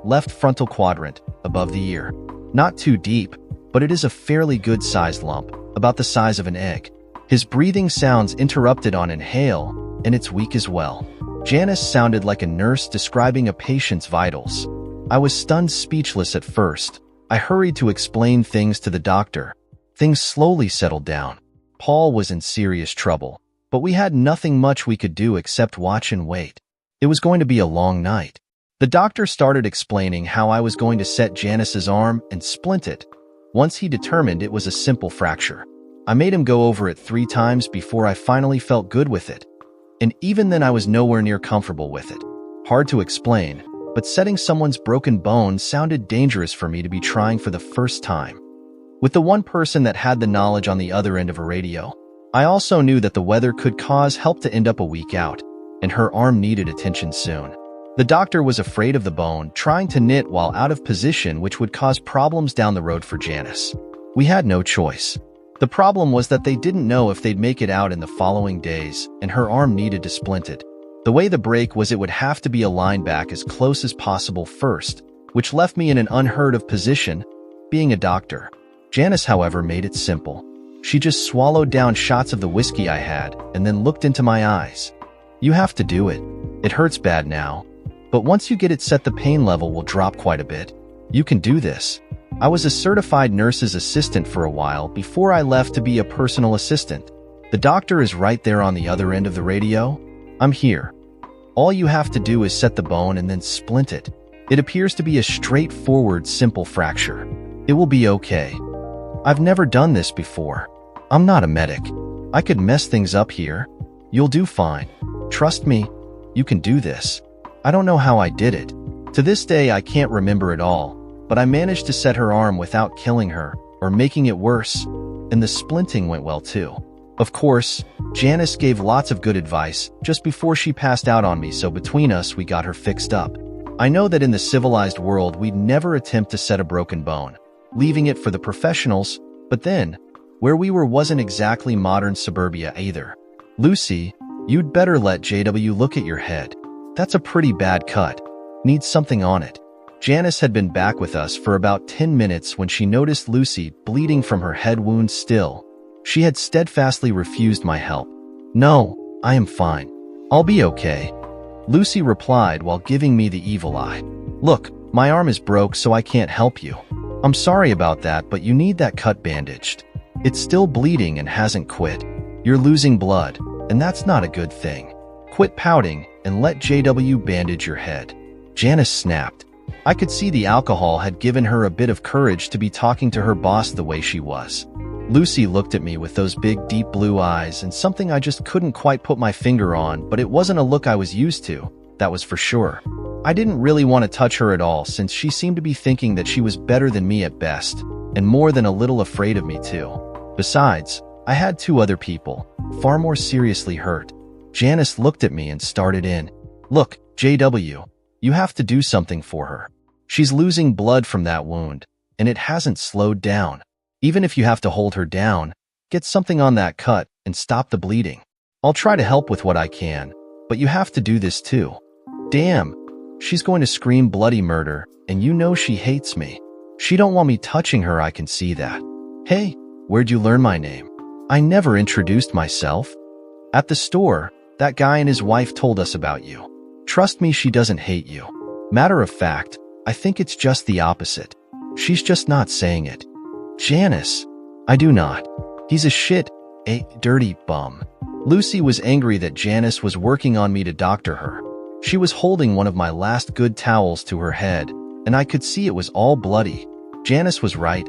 Left frontal quadrant, above the ear. Not too deep, but it is a fairly good-sized lump, about the size of an egg. His breathing sounds interrupted on inhale, and it's weak as well. Janice sounded like a nurse describing a patient's vitals. I was stunned speechless at first. I hurried to explain things to the doctor. Things slowly settled down. Paul was in serious trouble, but we had nothing much we could do except watch and wait. It was going to be a long night. The doctor started explaining how I was going to set Janice's arm and splint it. Once he determined it was a simple fracture. I made him go over it 3 times before I finally felt good with it. And even then I was nowhere near comfortable with it. Hard to explain, but setting someone's broken bone sounded dangerous for me to be trying for the first time. With the one person that had the knowledge on the other end of a radio, I also knew that the weather could cause help to end up a week out, and her arm needed attention soon. The doctor was afraid of the bone, trying to knit while out of position, which would cause problems down the road for Janice. We had no choice. The problem was that they didn't know if they'd make it out in the following days, and her arm needed to splint it. The way the break was, it would have to be aligned back as close as possible first, which left me in an unheard of position, being a doctor. Janice, however, made it simple. She just swallowed down shots of the whiskey I had and then looked into my eyes. You have to do it. It hurts bad now, but once you get it set, the pain level will drop quite a bit. You can do this. I was a certified nurse's assistant for a while before I left to be a personal assistant. The doctor is right there on the other end of the radio. I'm here. All you have to do is set the bone and then splint it. It appears to be a straightforward, simple fracture. It will be okay. I've never done this before. I'm not a medic. I could mess things up here. You'll do fine. Trust me, you can do this. I don't know how I did it. To this day, I can't remember it all. But I managed to set her arm without killing her or making it worse, and the splinting went well too. Of course, Janice gave lots of good advice just before she passed out on me, so between us we got her fixed up. I know that in the civilized world we'd never attempt to set a broken bone, leaving it for the professionals, but then, where we were wasn't exactly modern suburbia either. Lucy, you'd better let JW look at your head. That's a pretty bad cut. Needs something on it. Janice had been back with us for about 10 minutes when she noticed Lucy bleeding from her head wound still. She had steadfastly refused my help. No, I am fine. I'll be okay. Lucy replied while giving me the evil eye. Look, my arm is broke, so I can't help you. I'm sorry about that, but you need that cut bandaged. It's still bleeding and hasn't quit. You're losing blood, and that's not a good thing. Quit pouting and let JW bandage your head. Janice snapped. I could see the alcohol had given her a bit of courage to be talking to her boss the way she was. Lucy looked at me with those big, deep blue eyes and something I just couldn't quite put my finger on, but it wasn't a look I was used to, that was for sure. I didn't really want to touch her at all since she seemed to be thinking that she was better than me at best, and more than a little afraid of me too. Besides, I had 2 other people, far more seriously hurt. Janice looked at me and started in. Look, JW, you have to do something for her. She's losing blood from that wound, and it hasn't slowed down. Even if you have to hold her down, get something on that cut and stop the bleeding. I'll try to help with what I can, but you have to do this too. Damn, she's going to scream bloody murder, and you know she hates me. She don't want me touching her, I can see that. Hey, where'd you learn my name? I never introduced myself. At the store, that guy and his wife told us about you. Trust me, she doesn't hate you. Matter of fact, I think it's just the opposite. She's just not saying it. Janice, I do not. He's a dirty bum. Lucy was angry that Janice was working on me to doctor her. She was holding one of my last good towels to her head, and I could see it was all bloody. Janice was right.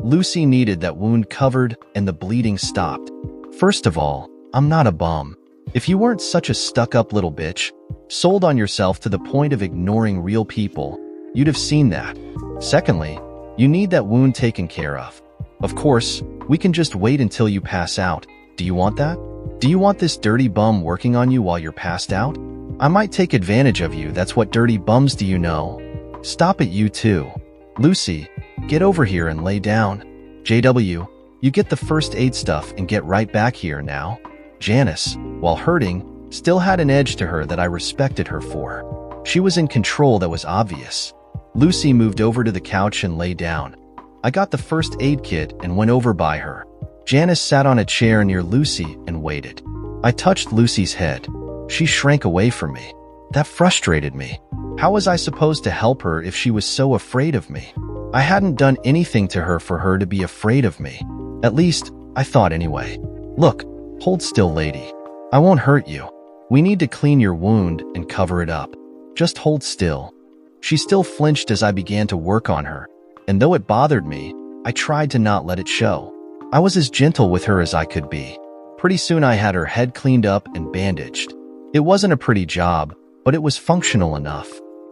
Lucy needed that wound covered and the bleeding stopped. First of all, I'm not a bum. If you weren't such a stuck-up little bitch, sold on yourself to the point of ignoring real people, you'd have seen that. Secondly, you need that wound taken care of. Of course, we can just wait until you pass out. Do you want that? Do you want this dirty bum working on you while you're passed out? I might take advantage of you, that's what dirty bums do, you know. Stop it, you too. Lucy, get over here and lay down. JW, you get the first aid stuff and get right back here now. Janice, while hurting, still had an edge to her that I respected her for. She was in control, that was obvious. Lucy moved over to the couch and lay down. I got the first aid kit and went over by her. Janice sat on a chair near Lucy and waited. I touched Lucy's head. She shrank away from me. That frustrated me. How was I supposed to help her if she was so afraid of me? I hadn't done anything to her for her to be afraid of me. At least, I thought anyway. Look, hold still, lady. I won't hurt you. We need to clean your wound and cover it up. Just hold still. She still flinched as I began to work on her, and though it bothered me, I tried to not let it show. I was as gentle with her as I could be. Pretty soon I had her head cleaned up and bandaged. It wasn't a pretty job, but it was functional enough.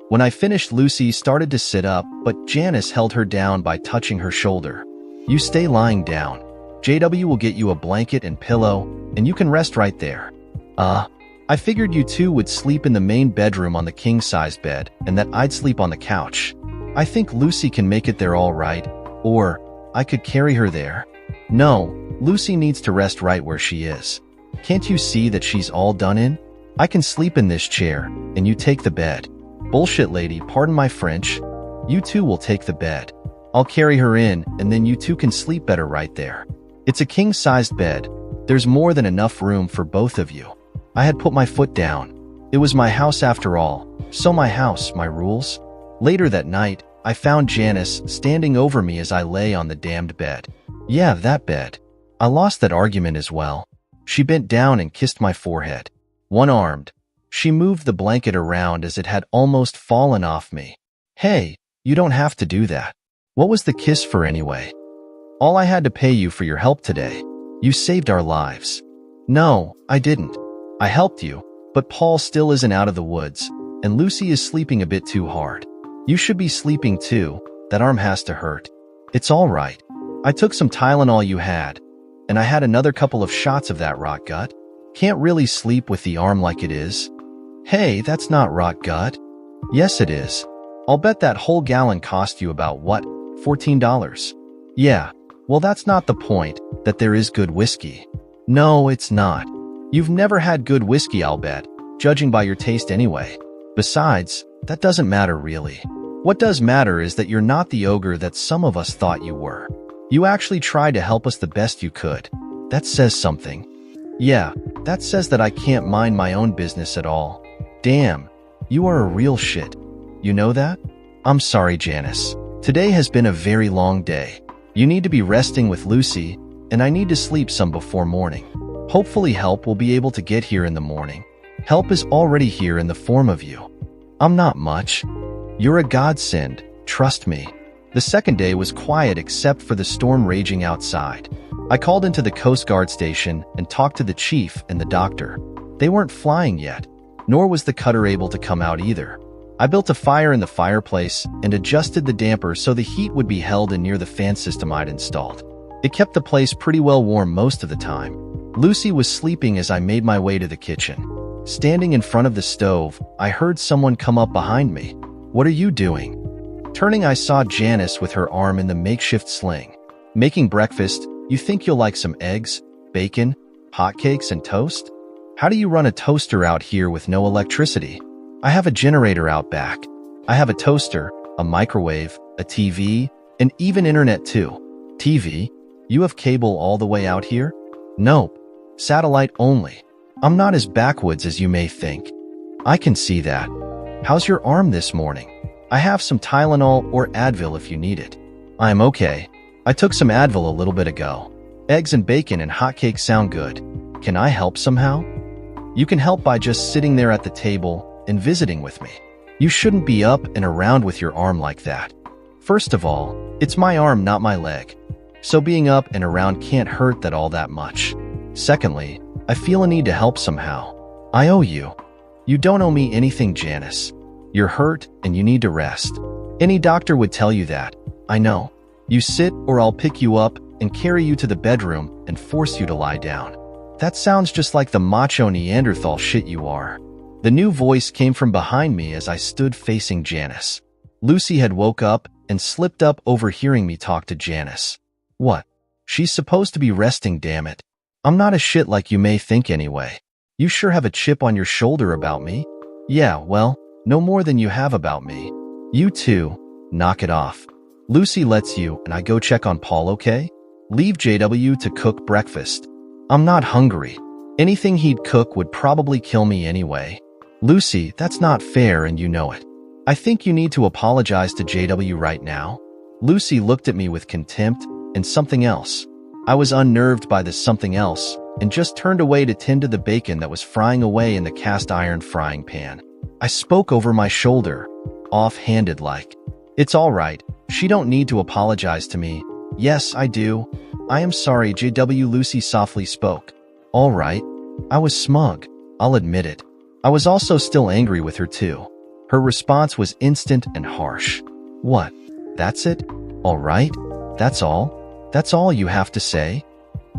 When I finished, Lucy started to sit up, but Janice held her down by touching her shoulder. You stay lying down. JW will get you a blanket and pillow, and you can rest right there. I figured you two would sleep in the main bedroom on the king-sized bed, and that I'd sleep on the couch. I think Lucy can make it there all right, or I could carry her there. No, Lucy needs to rest right where she is. Can't you see that she's all done in? I can sleep in this chair, and you take the bed. Bullshit, lady, pardon my French. You two will take the bed. I'll carry her in, and then you two can sleep better right there. It's a king-sized bed. There's more than enough room for both of you. I had put my foot down. It was my house after all, so my house, my rules. Later that night, I found Janice standing over me as I lay on the damned bed. Yeah, that bed. I lost that argument as well. She bent down and kissed my forehead. One-armed. She moved the blanket around as it had almost fallen off me. Hey, you don't have to do that. What was the kiss for anyway? All I had to pay you for your help today. You saved our lives. No, I didn't. I helped you, but Paul still isn't out of the woods, and Lucy is sleeping a bit too hard. You should be sleeping too. That arm has to hurt. It's all right. I took some Tylenol you had, and I had another couple of shots of that rot gut. Can't really sleep with the arm like it is. Hey, that's not rot gut. Yes, it is. I'll bet that whole gallon cost you about, what, $14? Yeah, well, that's not the point, that there is good whiskey. No, it's not. You've never had good whiskey, I'll bet, judging by your taste anyway. Besides, that doesn't matter really. What does matter is that you're not the ogre that some of us thought you were. You actually tried to help us the best you could. That says something. Yeah, that says that I can't mind my own business at all. Damn, you are a real shit. You know that? I'm sorry, Janice. Today has been a very long day. You need to be resting with Lucy, and I need to sleep some before morning. Hopefully help will be able to get here in the morning. Help is already here in the form of you. I'm not much. You're a godsend, trust me. The second day was quiet except for the storm raging outside. I called into the Coast Guard station and talked to the chief and the doctor. They weren't flying yet, nor was the cutter able to come out either. I built a fire in the fireplace and adjusted the damper so the heat would be held in near the fan system I'd installed. It kept the place pretty well warm most of the time. Lucy was sleeping as I made my way to the kitchen. Standing in front of the stove, I heard someone come up behind me. What are you doing? Turning, I saw Janice with her arm in the makeshift sling. Making breakfast. You think you'll like some eggs, bacon, hotcakes, and toast? How do you run a toaster out here with no electricity? I have a generator out back. I have a toaster, a microwave, a TV, and even internet too. TV? You have cable all the way out here? Nope. Satellite only. I'm not as backwoods as you may think. I can see that. How's your arm this morning? I have some Tylenol or Advil if you need it. I'm okay. I took some Advil a little bit ago. Eggs and bacon and hotcakes sound good. Can I help somehow? You can help by just sitting there at the table and visiting with me. You shouldn't be up and around with your arm like that. First of all, it's my arm, not my leg. So being up and around can't hurt that all that much. Secondly, I feel a need to help somehow. I owe you. You don't owe me anything, Janice. You're hurt and you need to rest. Any doctor would tell you that. I know. You sit or I'll pick you up and carry you to the bedroom and force you to lie down. That sounds just like the macho Neanderthal shit you are. The new voice came from behind me as I stood facing Janice. Lucy had woke up and slipped up, overhearing me talk to Janice. What? She's supposed to be resting, damn it. I'm not a shit like you may think anyway. You sure have a chip on your shoulder about me? Yeah, well, no more than you have about me. You too. Knock it off. Lucy lets you and I go check on Paul, okay? Leave JW to cook breakfast. I'm not hungry. Anything he'd cook would probably kill me anyway. Lucy, that's not fair and you know it. I think you need to apologize to JW right now. Lucy looked at me with contempt and something else. I was unnerved by this something else and just turned away to tend to the bacon that was frying away in the cast iron frying pan. I spoke over my shoulder, off-handed like. It's all right. She don't need to apologize to me. Yes, I do. I am sorry, JW, Lucy softly spoke. All right. I was smug. I'll admit it. I was also still angry with her too. Her response was instant and harsh. What? That's it? All right? That's all? That's all you have to say?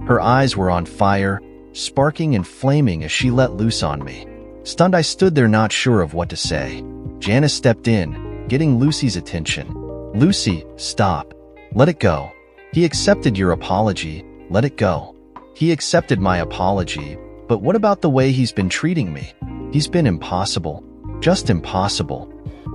Her eyes were on fire, sparking and flaming as she let loose on me. Stunned, I stood there not sure of what to say. Janice stepped in, getting Lucy's attention. Lucy, stop. Let it go. He accepted your apology. Let it go. He accepted my apology, but what about the way he's been treating me? He's been impossible. Just impossible.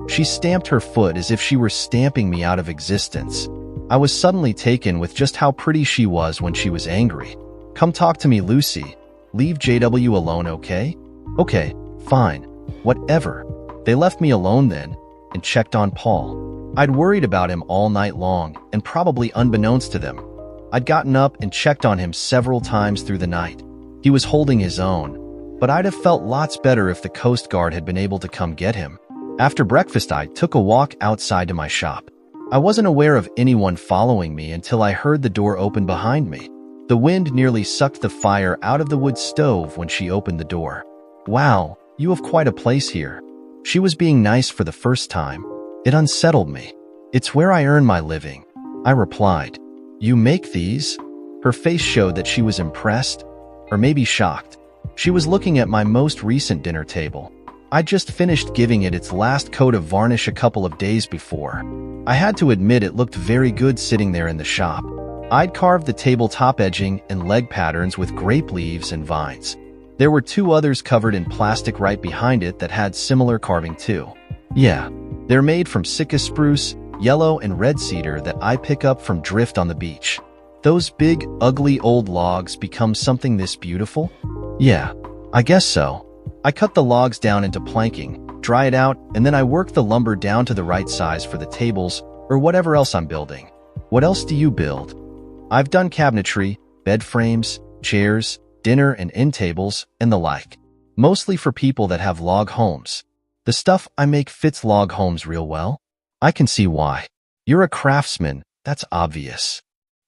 She stamped her foot as if she were stamping me out of existence. I was suddenly taken with just how pretty she was when she was angry. Come talk to me, Lucy. Leave JW alone, okay? Okay, fine. Whatever. They left me alone then and checked on Paul. I'd worried about him all night long, and probably unbeknownst to them, I'd gotten up and checked on him several times through the night. He was holding his own, but I'd have felt lots better if the Coast Guard had been able to come get him. After breakfast, I took a walk outside to my shop. I wasn't aware of anyone following me until I heard the door open behind me. The wind nearly sucked the fire out of the wood stove when she opened the door. Wow, you have quite a place here. She was being nice for the first time. It unsettled me. It's where I earn my living. I replied. You make these? Her face showed that she was impressed, or maybe shocked. She was looking at my most recent dinner table. I'd just finished giving it its last coat of varnish a couple of days before. I had to admit it looked very good sitting there in the shop. I'd carved the tabletop edging and leg patterns with grape leaves and vines. There were two others covered in plastic right behind it that had similar carving too. Yeah, they're made from Sitka spruce, yellow and red cedar that I pick up from drift on the beach. Those big, ugly old logs become something this beautiful? Yeah, I guess so. I cut the logs down into planking, dry it out, and then I work the lumber down to the right size for the tables or whatever else I'm building. What else do you build? I've done cabinetry, bed frames, chairs, dinner and end tables, and the like. Mostly for people that have log homes. The stuff I make fits log homes real well. I can see why. You're a craftsman, that's obvious.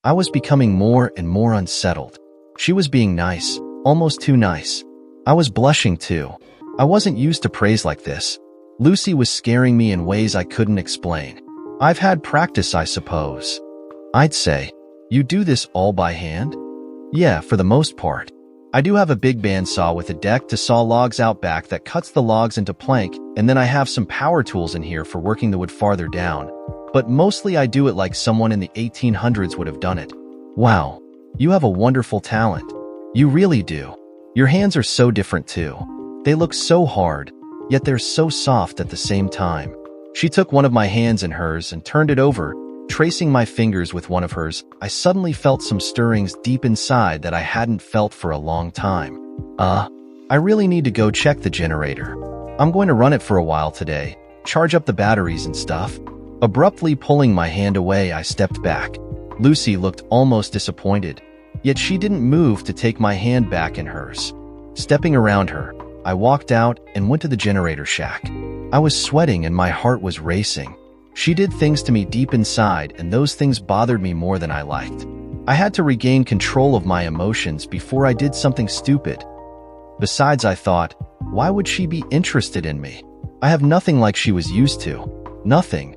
I was becoming more and more unsettled. She was being nice, almost too nice. I was blushing too. I wasn't used to praise like this. Lucy was scaring me in ways I couldn't explain. I've had practice, I suppose. I'd say, you do this all by hand? Yeah, for the most part. I do have a big bandsaw with a deck to saw logs out back that cuts the logs into plank, and then I have some power tools in here for working the wood farther down. But mostly I do it like someone in the 1800s would have done it. Wow, you have a wonderful talent. You really do. Your hands are so different too. They look so hard, yet they're so soft at the same time. She took one of my hands in hers and turned it over. Tracing my fingers with one of hers, I suddenly felt some stirrings deep inside that I hadn't felt for a long time. I really need to go check the generator. I'm going to run it for a while today, charge up the batteries and stuff. Abruptly pulling my hand away, I stepped back. Lucy looked almost disappointed, yet she didn't move to take my hand back in hers. Stepping around her, I walked out and went to the generator shack. I was sweating and my heart was racing. She did things to me deep inside, and those things bothered me more than I liked. I had to regain control of my emotions before I did something stupid. Besides, I thought, why would she be interested in me? I have nothing like she was used to. Nothing.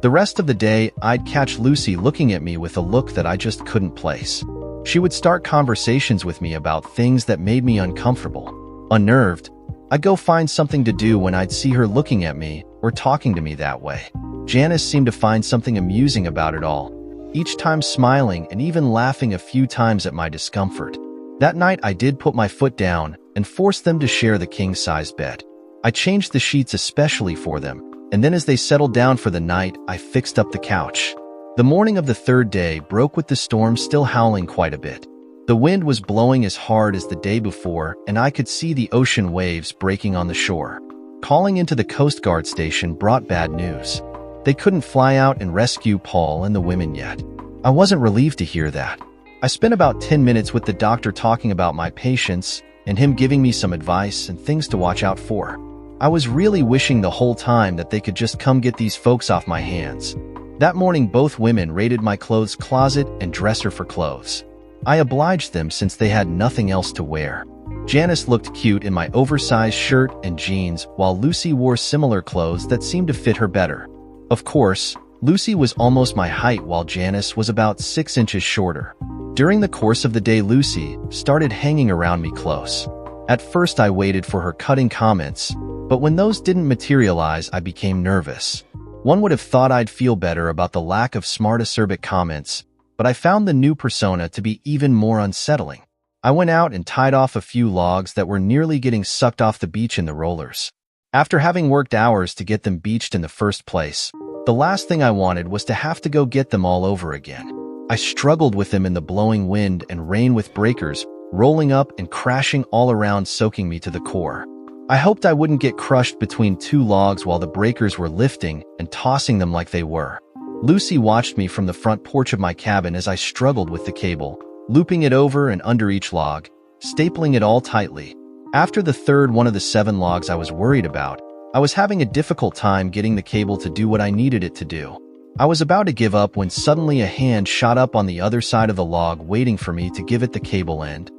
The rest of the day, I'd catch Lucy looking at me with a look that I just couldn't place. She would start conversations with me about things that made me uncomfortable. Unnerved, I'd go find something to do when I'd see her looking at me or talking to me that way. Janice seemed to find something amusing about it all, each time smiling and even laughing a few times at my discomfort. That night, I did put my foot down and force them to share the king-size bed. I changed the sheets especially for them, and then as they settled down for the night, I fixed up the couch. The morning of the third day broke with the storm still howling quite a bit. The wind was blowing as hard as the day before, and I could see the ocean waves breaking on the shore. Calling into the Coast Guard station brought bad news. They couldn't fly out and rescue Paul and the women yet. I wasn't relieved to hear that. I spent about 10 minutes with the doctor talking about my patients and him giving me some advice and things to watch out for. I was really wishing the whole time that they could just come get these folks off my hands. That morning, both women raided my clothes closet and dresser for clothes. I obliged them since they had nothing else to wear. Janice looked cute in my oversized shirt and jeans, while Lucy wore similar clothes that seemed to fit her better. Of course, Lucy was almost my height while Janice was about 6 inches shorter. During the course of the day, Lucy started hanging around me close. At first, I waited for her cutting comments, but when those didn't materialize, I became nervous. One would have thought I'd feel better about the lack of smart acerbic comments, but I found the new persona to be even more unsettling. I went out and tied off a few logs that were nearly getting sucked off the beach in the rollers. After having worked hours to get them beached in the first place, the last thing I wanted was to have to go get them all over again. I struggled with them in the blowing wind and rain with breakers rolling up and crashing all around, soaking me to the core. I hoped I wouldn't get crushed between two logs while the breakers were lifting and tossing them like they were. Lucy watched me from the front porch of my cabin as I struggled with the cable, looping it over and under each log, stapling it all tightly. After the third one of the 7 logs I was worried about, I was having a difficult time getting the cable to do what I needed it to do. I was about to give up when suddenly a hand shot up on the other side of the log waiting for me to give it the cable end.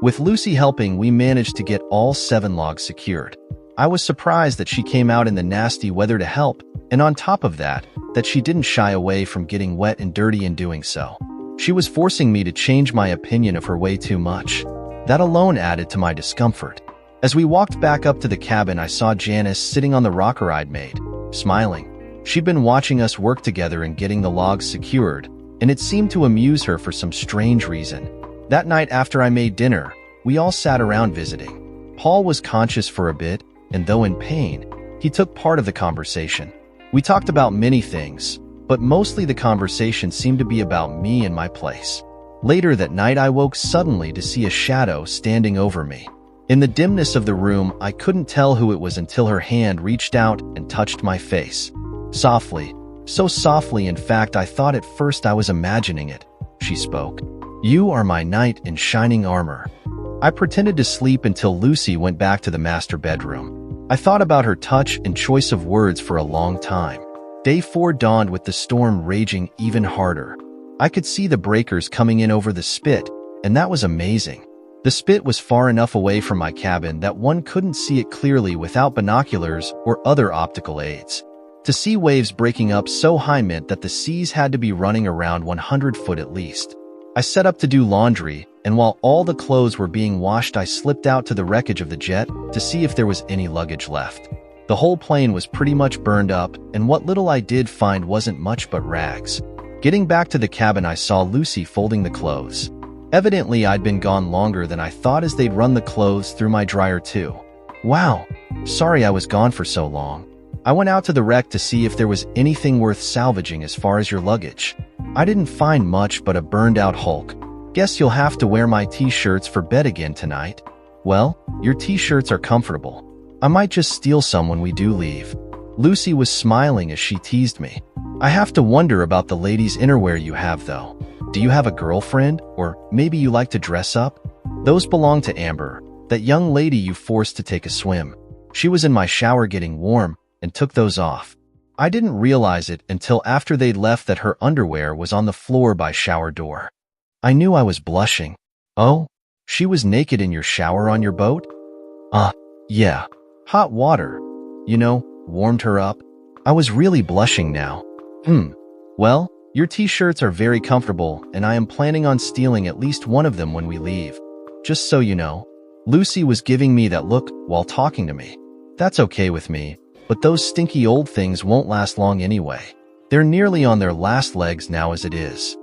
With Lucy helping, we managed to get all 7 logs secured. I was surprised that she came out in the nasty weather to help, and on top of that she didn't shy away from getting wet and dirty in doing so. She was forcing me to change my opinion of her way too much. That alone added to my discomfort. As we walked back up to the cabin, I saw Janice sitting on the rocker I'd made, smiling. She'd been watching us work together and getting the logs secured, and it seemed to amuse her for some strange reason. That night after I made dinner, we all sat around visiting. Paul was conscious for a bit, and though in pain, he took part of the conversation. We talked about many things, but mostly the conversation seemed to be about me and my place. Later that night, I woke suddenly to see a shadow standing over me. In the dimness of the room, I couldn't tell who it was until her hand reached out and touched my face. Softly, so softly in fact I thought at first I was imagining it. She spoke. "You are my knight in shining armor." I pretended to sleep until Lucy went back to the master bedroom. I thought about her touch and choice of words for a long time. Day 4 dawned with the storm raging even harder. I could see the breakers coming in over the spit, and that was amazing. The spit was far enough away from my cabin that one couldn't see it clearly without binoculars or other optical aids. To see waves breaking up so high meant that the seas had to be running around 100 foot at least. I set up to do laundry, and while all the clothes were being washed, I slipped out to the wreckage of the jet to see if there was any luggage left. The whole plane was pretty much burned up, and what little I did find wasn't much but rags. Getting back to the cabin, I saw Lucy folding the clothes. Evidently, I'd been gone longer than I thought as they'd run the clothes through my dryer too. "Wow, sorry I was gone for so long. I went out to the wreck to see if there was anything worth salvaging as far as your luggage. I didn't find much but a burned-out Hulk. Guess you'll have to wear my t-shirts for bed again tonight." "Well, your t-shirts are comfortable. I might just steal some when we do leave." Lucy was smiling as she teased me. "I have to wonder about the ladies' innerwear you have, though. Do you have a girlfriend? Or maybe you like to dress up?" "Those belong to Amber, that young lady you forced to take a swim. She was in my shower getting warm and took those off." I didn't realize it until after they'd left that her underwear was on the floor by shower door. I knew I was blushing. "Oh, she was naked in your shower on your boat?" Yeah. Hot water, warmed her up." I was really blushing now. Well, your t-shirts are very comfortable, and I am planning on stealing at least one of them when we leave. Just so you know, Lucy was giving me that look while talking to me. That's okay with me, but those stinky old things won't last long anyway. They're nearly on their last legs now as it is.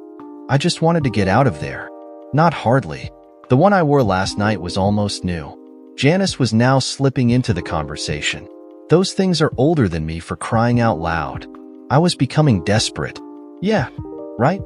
I just wanted to get out of there. Not hardly. The one I wore last night was almost new. Janice was now slipping into the conversation. Those things are older than me, for crying out loud. I was becoming desperate. Yeah, right?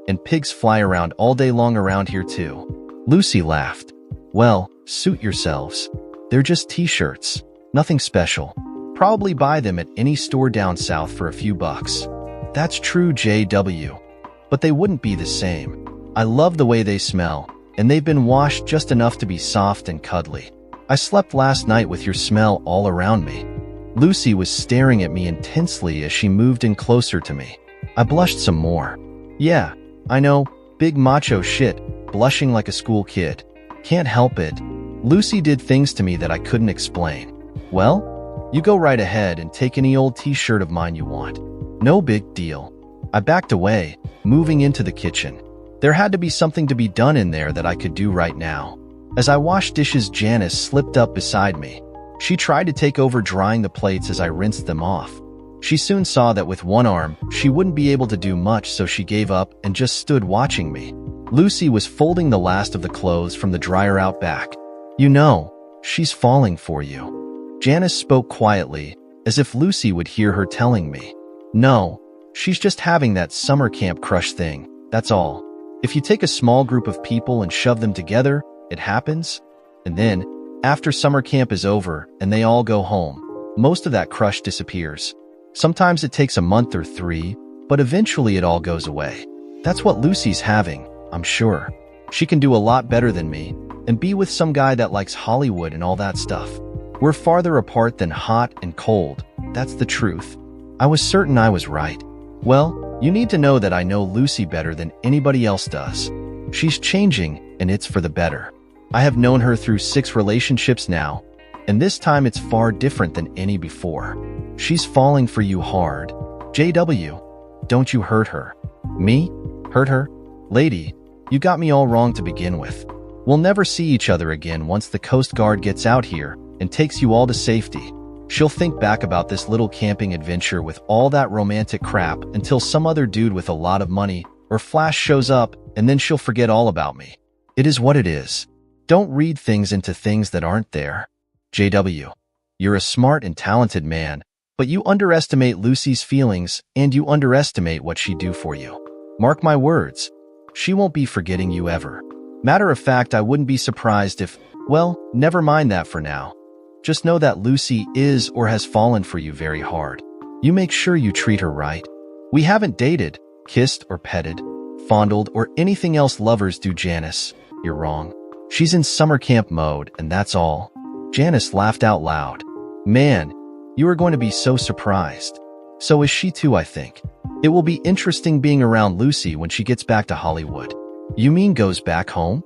And pigs fly around all day long around here too. Lucy laughed. Well, suit yourselves. They're just t-shirts. Nothing special. Probably buy them at any store down south for a few bucks. That's true, JW. But they wouldn't be the same. I love the way they smell, and they've been washed just enough to be soft and cuddly. I slept last night with your smell all around me. Lucy was staring at me intensely as she moved in closer to me. I blushed some more. Yeah, I know, big macho shit, blushing like a school kid. Can't help it. Lucy did things to me that I couldn't explain. Well, you go right ahead and take any old t-shirt of mine you want. No big deal. I backed away, moving into the kitchen. There had to be something to be done in there that I could do right now. As I washed dishes, Janice slipped up beside me. She tried to take over drying the plates as I rinsed them off. She soon saw that with one arm, she wouldn't be able to do much, so she gave up and just stood watching me. Lucy was folding the last of the clothes from the dryer out back. You know, she's falling for you. Janice spoke quietly, as if Lucy would hear her telling me. No, she's just having that summer camp crush thing, that's all. If you take a small group of people and shove them together, it happens. And then, after summer camp is over and they all go home, most of that crush disappears. Sometimes it takes a month or 3, but eventually it all goes away. That's what Lucy's having, I'm sure. She can do a lot better than me and be with some guy that likes Hollywood and all that stuff. We're farther apart than hot and cold, that's the truth. I was certain I was right. Well, you need to know that I know Lucy better than anybody else does. She's changing, and it's for the better. I have known her through 6 relationships now, and this time it's far different than any before. She's falling for you hard. JW, don't you hurt her. Me? Hurt her? Lady, you got me all wrong to begin with. We'll never see each other again once the Coast Guard gets out here and takes you all to safety. She'll think back about this little camping adventure with all that romantic crap until some other dude with a lot of money or flash shows up, and then she'll forget all about me. It is what it is. Don't read things into things that aren't there. JW, you're a smart and talented man, but you underestimate Lucy's feelings and you underestimate what she'd do for you. Mark my words, she won't be forgetting you ever. Matter of fact, I wouldn't be surprised if, well, never mind that for now. Just know that Lucy is or has fallen for you very hard. You make sure you treat her right. We haven't dated, kissed or petted, fondled or anything else lovers do, Janice. You're wrong. She's in summer camp mode, and that's all. Janice laughed out loud. Man, you are going to be so surprised. So is she too, I think. It will be interesting being around Lucy when she gets back to Hollywood. You mean goes back home?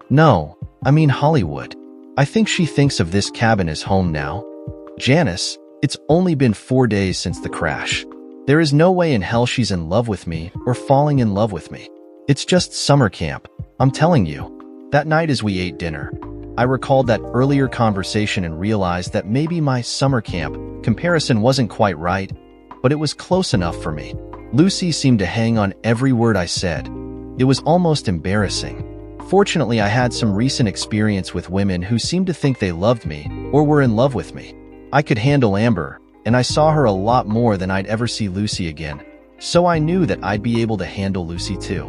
No, I mean Hollywood. I think she thinks of this cabin as home now. Janice, it's only been 4 days since the crash. There is no way in hell she's in love with me or falling in love with me. It's just summer camp, I'm telling you. That night as we ate dinner, I recalled that earlier conversation and realized that maybe my summer camp comparison wasn't quite right, but it was close enough for me. Lucy seemed to hang on every word I said. It was almost embarrassing. Fortunately, I had some recent experience with women who seemed to think they loved me or were in love with me. I could handle Amber, and I saw her a lot more than I'd ever see Lucy again, so I knew that I'd be able to handle Lucy too.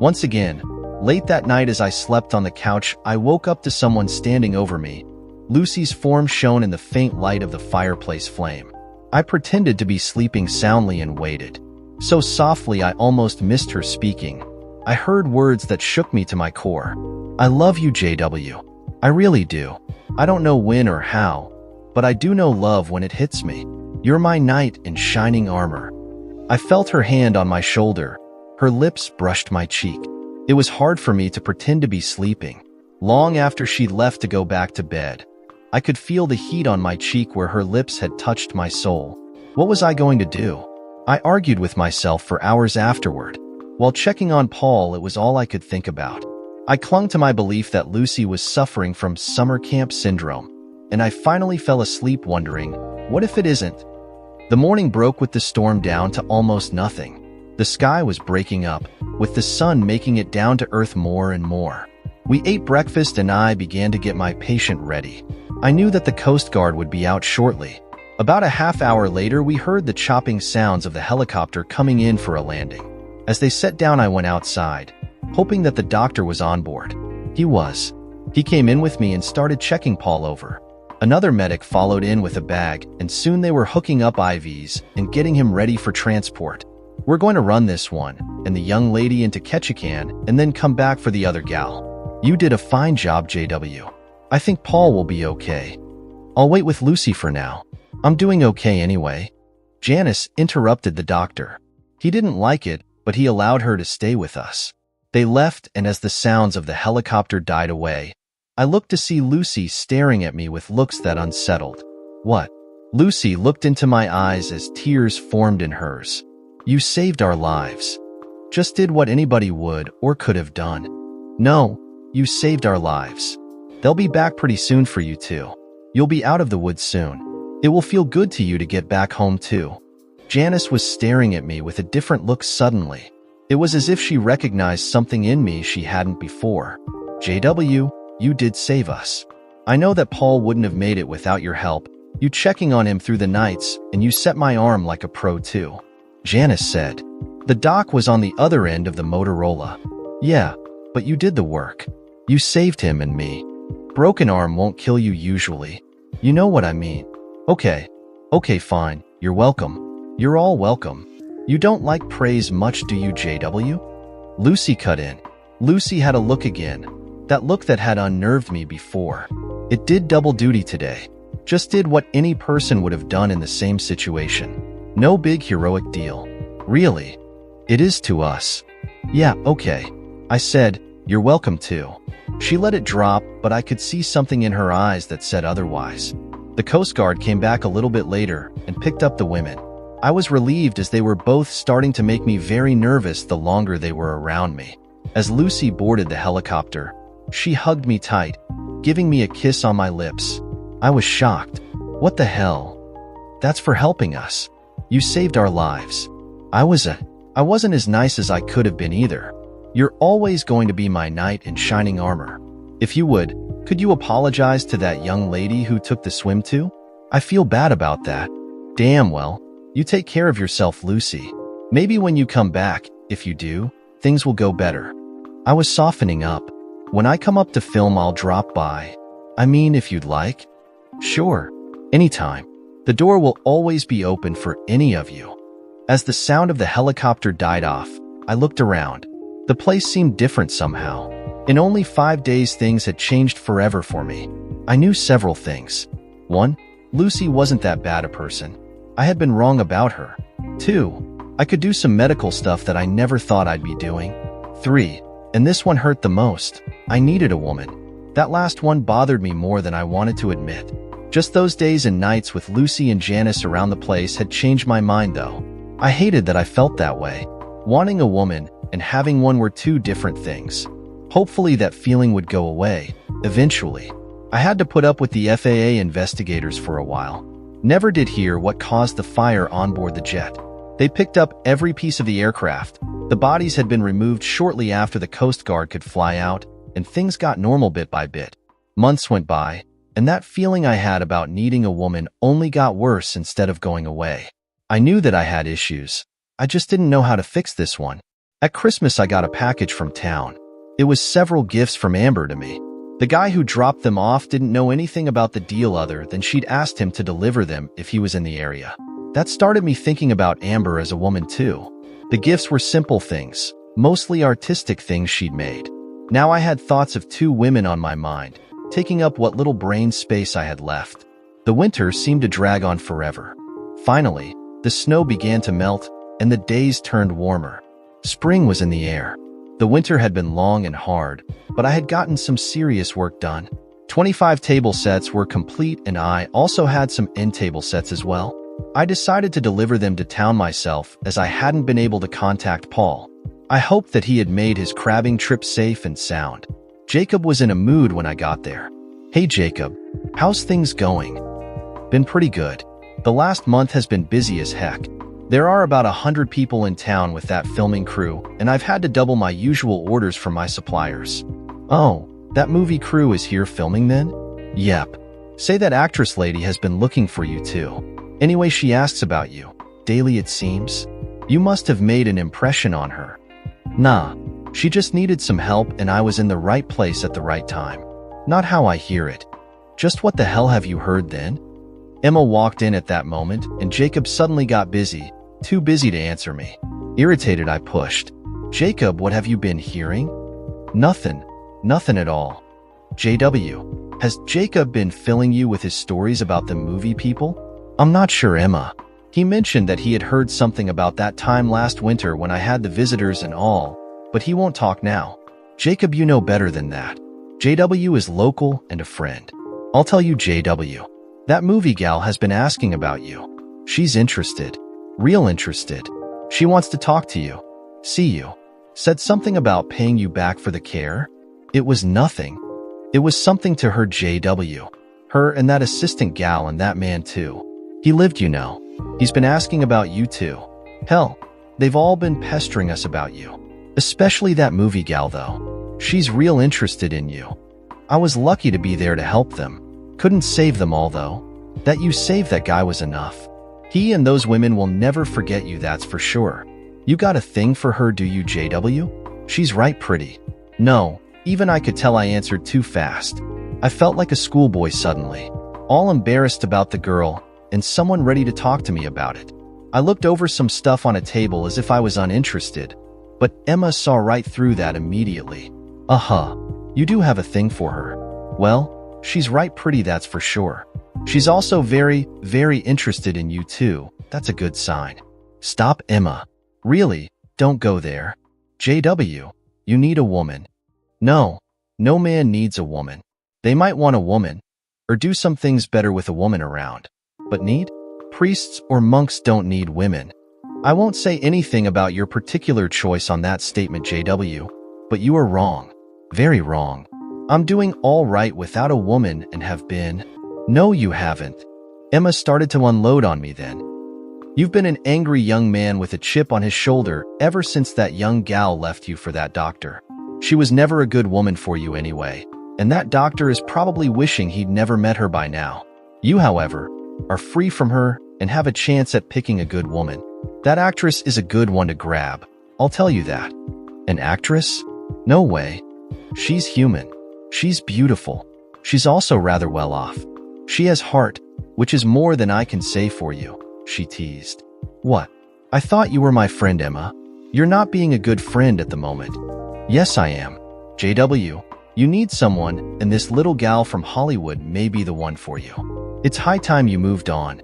Once again, late that night as I slept on the couch, I woke up to someone standing over me. Lucy's form shone in the faint light of the fireplace flame. I pretended to be sleeping soundly and waited. So softly I almost missed her speaking. I heard words that shook me to my core. I love you, JW. I really do. I don't know when or how, but I do know love when it hits me. You're my knight in shining armor. I felt her hand on my shoulder. Her lips brushed my cheek. It was hard for me to pretend to be sleeping. Long after she'd left to go back to bed, I could feel the heat on my cheek where her lips had touched my soul. What was I going to do? I argued with myself for hours afterward. While checking on Paul, it was all I could think about. I clung to my belief that Lucy was suffering from summer camp syndrome, and I finally fell asleep wondering, what if it isn't? The morning broke with the storm down to almost nothing. The sky was breaking up, with the sun making it down to earth more and more. We ate breakfast and I began to get my patient ready. I knew that the Coast Guard would be out shortly. About a half hour later, we heard the chopping sounds of the helicopter coming in for a landing. As they set down, I went outside, hoping that the doctor was on board. He was. He came in with me and started checking Paul over. Another medic followed in with a bag, and soon they were hooking up IVs and getting him ready for transport. We're going to run this one and the young lady into Ketchikan and then come back for the other gal. You did a fine job, JW. I think Paul will be okay. I'll wait with Lucy for now. I'm doing okay anyway. Janice interrupted the doctor. He didn't like it, but he allowed her to stay with us. They left, and as the sounds of the helicopter died away, I looked to see Lucy staring at me with looks that unsettled. What? Lucy looked into my eyes as tears formed in hers. You saved our lives. Just did what anybody would or could have done. No, you saved our lives. They'll be back pretty soon for you too. You'll be out of the woods soon. It will feel good to you to get back home too. Janice was staring at me with a different look suddenly. It was as if she recognized something in me she hadn't before. JW, you did save us. I know that Paul wouldn't have made it without your help, you checking on him through the nights, and you set my arm like a pro too. Janice said. The doc was on the other end of the Motorola. Yeah, but you did the work. You saved him and me. Broken arm won't kill you usually. You know what I mean. Okay, fine. You're welcome. You're all welcome. You don't like praise much, do you, JW? Lucy cut in. Lucy had a look again. That look that had unnerved me before. It did double duty today. Just did what any person would have done in the same situation. No big heroic deal. Really? It is to us. Yeah, okay. I said, you're welcome too. She let it drop, but I could see something in her eyes that said otherwise. The Coast Guard came back a little bit later and picked up the women. I was relieved as they were both starting to make me very nervous the longer they were around me. As Lucy boarded the helicopter, she hugged me tight, giving me a kiss on my lips. I was shocked. What the hell? That's for helping us. You saved our lives. I wasn't as nice as I could have been either. You're always going to be my knight in shining armor. If you would, could you apologize to that young lady who took the swim too? I feel bad about that. Damn well. You take care of yourself, Lucy. Maybe when you come back, if you do, things will go better. I was softening up. When I come up to film, I'll drop by. I mean, if you'd like. Sure. Anytime. The door will always be open for any of you. As the sound of the helicopter died off, I looked around. The place seemed different somehow. In only 5 days, things had changed forever for me. I knew several things. 1. Lucy wasn't that bad a person. I had been wrong about her. 2. I could do some medical stuff that I never thought I'd be doing. 3. And this one hurt the most. I needed a woman. That last one bothered me more than I wanted to admit. Just those days and nights with Lucy and Janice around the place had changed my mind though. I hated that I felt that way. Wanting a woman and having one were two different things. Hopefully that feeling would go away, eventually. I had to put up with the FAA investigators for a while. Never did hear what caused the fire on board the jet. They picked up every piece of the aircraft. The bodies had been removed shortly after the Coast Guard could fly out, and things got normal bit by bit. Months went by, and that feeling I had about needing a woman only got worse instead of going away. I knew that I had issues. I just didn't know how to fix this one. At Christmas, I got a package from town. It was several gifts from Amber to me. The guy who dropped them off didn't know anything about the deal other than she'd asked him to deliver them if he was in the area. That started me thinking about Amber as a woman too. The gifts were simple things, mostly artistic things she'd made. Now I had thoughts of 2 women on my mind, taking up what little brain space I had left. The winter seemed to drag on forever. Finally, the snow began to melt, and the days turned warmer. Spring was in the air. The winter had been long and hard, but I had gotten some serious work done. 25 table sets were complete, and I also had some end table sets as well. I decided to deliver them to town myself as I hadn't been able to contact Paul. I hoped that he had made his crabbing trip safe and sound. Jacob was in a mood when I got there. "Hey Jacob, how's things going?" "Been pretty good. The last month has been busy as heck. There are about 100 people in town with that filming crew, and I've had to double my usual orders from my suppliers." "Oh, that movie crew is here filming then?" "Yep. Say that actress lady has been looking for you too. Anyway, she asks about you. Daily it seems. You must have made an impression on her." "Nah, she just needed some help and I was in the right place at the right time." "Not how I hear it. Just what the hell have you heard then?" Emma walked in at that moment and Jacob suddenly got busy, too busy to answer me. Irritated, I pushed. "Jacob, what have you been hearing?" Nothing at all." "JW, has Jacob been filling you with his stories about the movie people?" "I'm not sure, Emma. He mentioned that he had heard something about that time last winter when I had the visitors and all, but he won't talk now." "Jacob, you know better than that. JW is local and a friend. I'll tell you, JW. That movie gal has been asking about you. She's interested. Real interested. She wants to talk to you. See you. Said something about paying you back for the care." "It was nothing. It was something to her, JW. Her and that assistant gal and that man too. He lived, you know. He's been asking about you too. Hell, they've all been pestering us about you. Especially that movie gal though. She's real interested in you. I was lucky to be there to help them. Couldn't save them all though. That you saved that guy was enough. He and those women will never forget you, that's for sure. You got a thing for her, do you, JW? She's right pretty." "No, even I could tell I answered too fast. I felt like a schoolboy suddenly, all embarrassed about the girl, and someone ready to talk to me about it. I looked over some stuff on a table as if I was uninterested, but Emma saw right through that immediately. You do have a thing for her. Well, she's right pretty, that's for sure. She's also very, very interested in you too. That's a good sign." "Stop, Emma. Really, don't go there. JW, you need a woman." "No, no man needs a woman. They might want a woman, or do some things better with a woman around. But need? Priests or monks don't need women. I won't say anything about your particular choice on that statement, JW, but you are wrong. Very wrong. I'm doing all right without a woman and have been." "No, you haven't." Emma started to unload on me then. "You've been an angry young man with a chip on his shoulder ever since that young gal left you for that doctor. She was never a good woman for you anyway, and that doctor is probably wishing he'd never met her by now. You, however, are free from her and have a chance at picking a good woman. That actress is a good one to grab. I'll tell you that." "An actress? No way. She's human. She's beautiful. She's also rather well off. She has heart, which is more than I can say for you," she teased. "What? I thought you were my friend, Emma. You're not being a good friend at the moment." "Yes, I am. JW, you need someone, and this little gal from Hollywood may be the one for you. It's high time you moved on."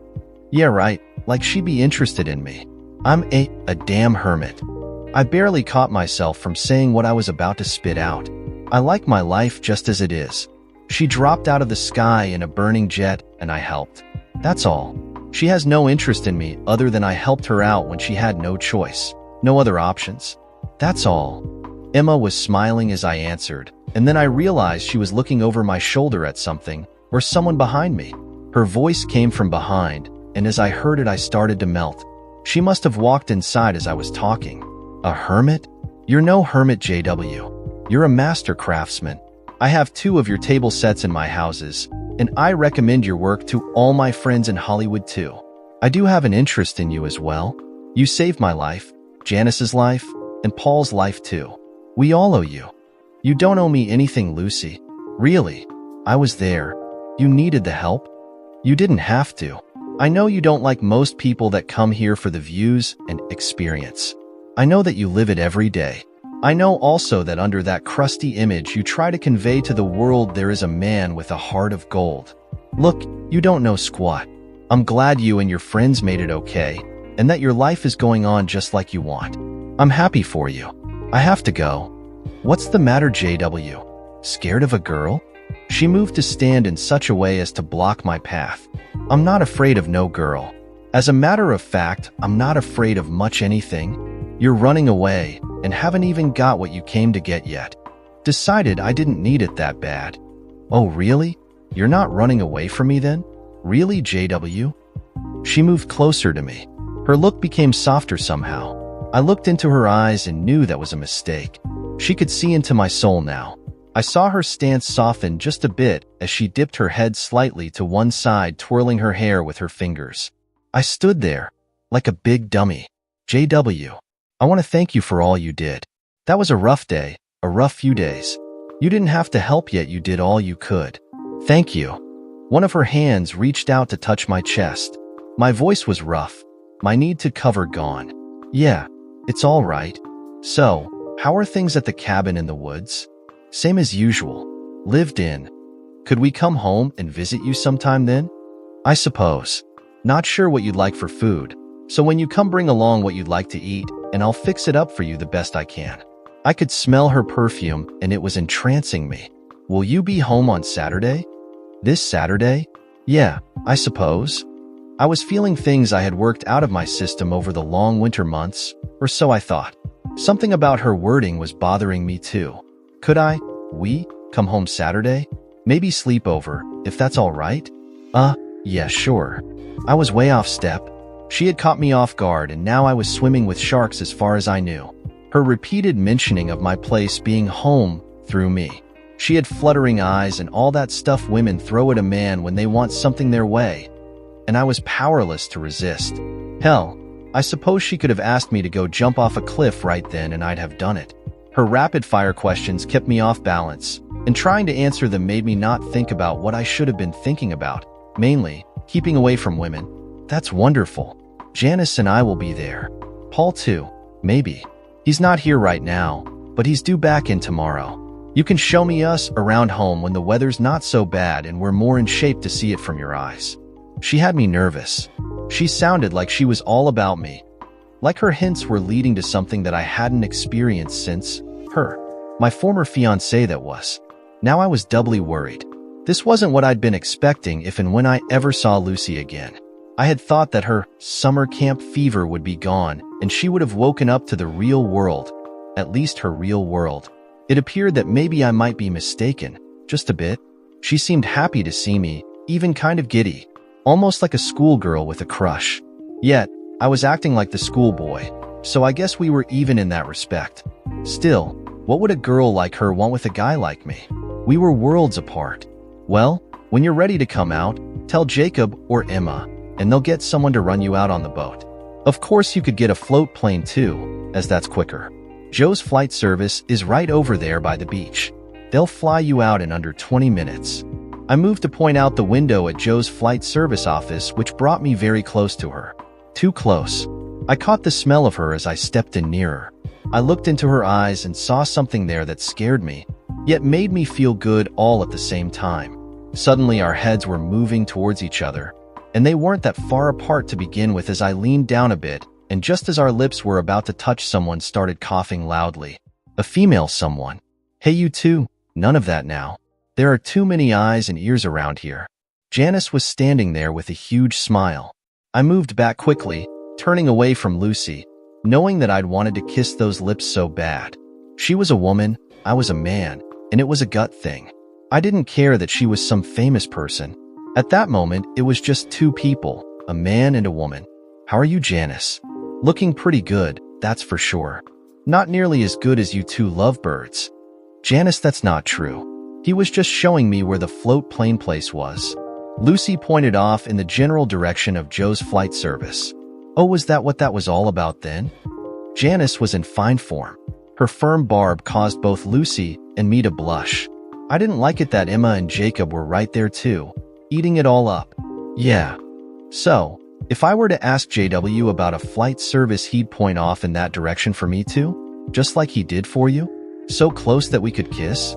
"Yeah, right, like she'd be interested in me. I'm a damn hermit." I barely caught myself from saying what I was about to spit out. "I like my life just as it is." She dropped out of the sky in a burning jet, and I helped. That's all. She has no interest in me other than I helped her out when she had no choice, no other options. That's all. Emma was smiling as I answered, and then I realized she was looking over my shoulder at something, or someone behind me. Her voice came from behind, and as I heard it I started to melt. She must have walked inside as I was talking. "A hermit? You're no hermit, JW. You're a master craftsman. I have 2 of your table sets in my houses, and I recommend your work to all my friends in Hollywood too. I do have an interest in you as well. You saved my life, Janice's life, and Paul's life too. We all owe you. You don't owe me anything, Lucy. Really. I was there. You needed the help. You didn't have to. I know you don't like most people that come here for the views and experience. I know that you live it every day. I know also that under that crusty image you try to convey to the world there is a man with a heart of gold. Look, you don't know squat. I'm glad you and your friends made it okay, and that your life is going on just like you want. I'm happy for you. I have to go." "What's the matter, JW? Scared of a girl?" She moved to stand in such a way as to block my path. "I'm not afraid of no girl. As a matter of fact, I'm not afraid of much anything. You're running away and haven't even got what you came to get yet. Decided I didn't need it that bad. Oh, really? You're not running away from me then? Really, JW? She moved closer to me. Her look became softer somehow. I looked into her eyes and knew that was a mistake. She could see into my soul now. I saw her stance soften just a bit as she dipped her head slightly to one side, twirling her hair with her fingers. I stood there, like a big dummy. JW, I want to thank you for all you did. That was a rough day, a rough few days. You didn't have to help yet you did all you could. Thank you. One of her hands reached out to touch my chest. My voice was rough, my need to cover gone. Yeah, it's all right. So, how are things at the cabin in the woods? Same as usual. Lived in. Could we come home and visit you sometime then? I suppose. Not sure what you'd like for food, so when you come bring along what you'd like to eat, and I'll fix it up for you the best I can. I could smell her perfume and it was entrancing me. Will you be home on Saturday? This Saturday? Yeah, I suppose. I was feeling things I had worked out of my system over the long winter months, or so I thought. Something about her wording was bothering me too. Could we, come home Saturday? Maybe sleep over, if that's all right? Yeah, sure. I was way off step. She had caught me off guard and now I was swimming with sharks as far as I knew. Her repeated mentioning of my place being home threw me. She had fluttering eyes and all that stuff women throw at a man when they want something their way. And I was powerless to resist. Hell, I suppose she could have asked me to go jump off a cliff right then and I'd have done it. Her rapid-fire questions kept me off balance, and trying to answer them made me not think about what I should have been thinking about, mainly, keeping away from women. That's wonderful. Janice and I will be there. Paul too, maybe. He's not here right now, but he's due back in tomorrow. You can show me us around home when the weather's not so bad and we're more in shape to see it from your eyes. She had me nervous. She sounded like she was all about me. Like her hints were leading to something that I hadn't experienced since her. My former fiancé that was. Now I was doubly worried. This wasn't what I'd been expecting if and when I ever saw Lucy again. I had thought that her summer camp fever would be gone and she would have woken up to the real world, at least her real world. It appeared that maybe I might be mistaken, just a bit. She seemed happy to see me, even kind of giddy, almost like a schoolgirl with a crush. Yet, I was acting like the schoolboy, so I guess we were even in that respect. Still, what would a girl like her want with a guy like me? We were worlds apart. Well, when you're ready to come out, tell Jacob or Emma, and they'll get someone to run you out on the boat. Of course you could get a float plane too, as that's quicker. Joe's flight service is right over there by the beach. They'll fly you out in under 20 minutes. I moved to point out the window at Joe's flight service office, which brought me very close to her. Too close. I caught the smell of her as I stepped in nearer. I looked into her eyes and saw something there that scared me, yet made me feel good all at the same time. Suddenly our heads were moving towards each other, and they weren't that far apart to begin with as I leaned down a bit, and just as our lips were about to touch, someone started coughing loudly. A female someone. Hey, you two, none of that now. There are too many eyes and ears around here. Janice was standing there with a huge smile. I moved back quickly, turning away from Lucy, knowing that I'd wanted to kiss those lips so bad. She was a woman, I was a man, and it was a gut thing. I didn't care that she was some famous person. At that moment, it was just two people, a man and a woman. How are you, Janice? Looking pretty good, that's for sure. Not nearly as good as you two lovebirds. Janice, that's not true. He was just showing me where the float plane place was. Lucy pointed off in the general direction of Joe's flight service. Oh, was that what that was all about then? Janice was in fine form. Her firm barb caused both Lucy and me to blush. I didn't like it that Emma and Jacob were right there too, eating it all up. Yeah. So, if I were to ask JW about a flight service, he'd point off in that direction for me too? Just like he did for you? So close that we could kiss?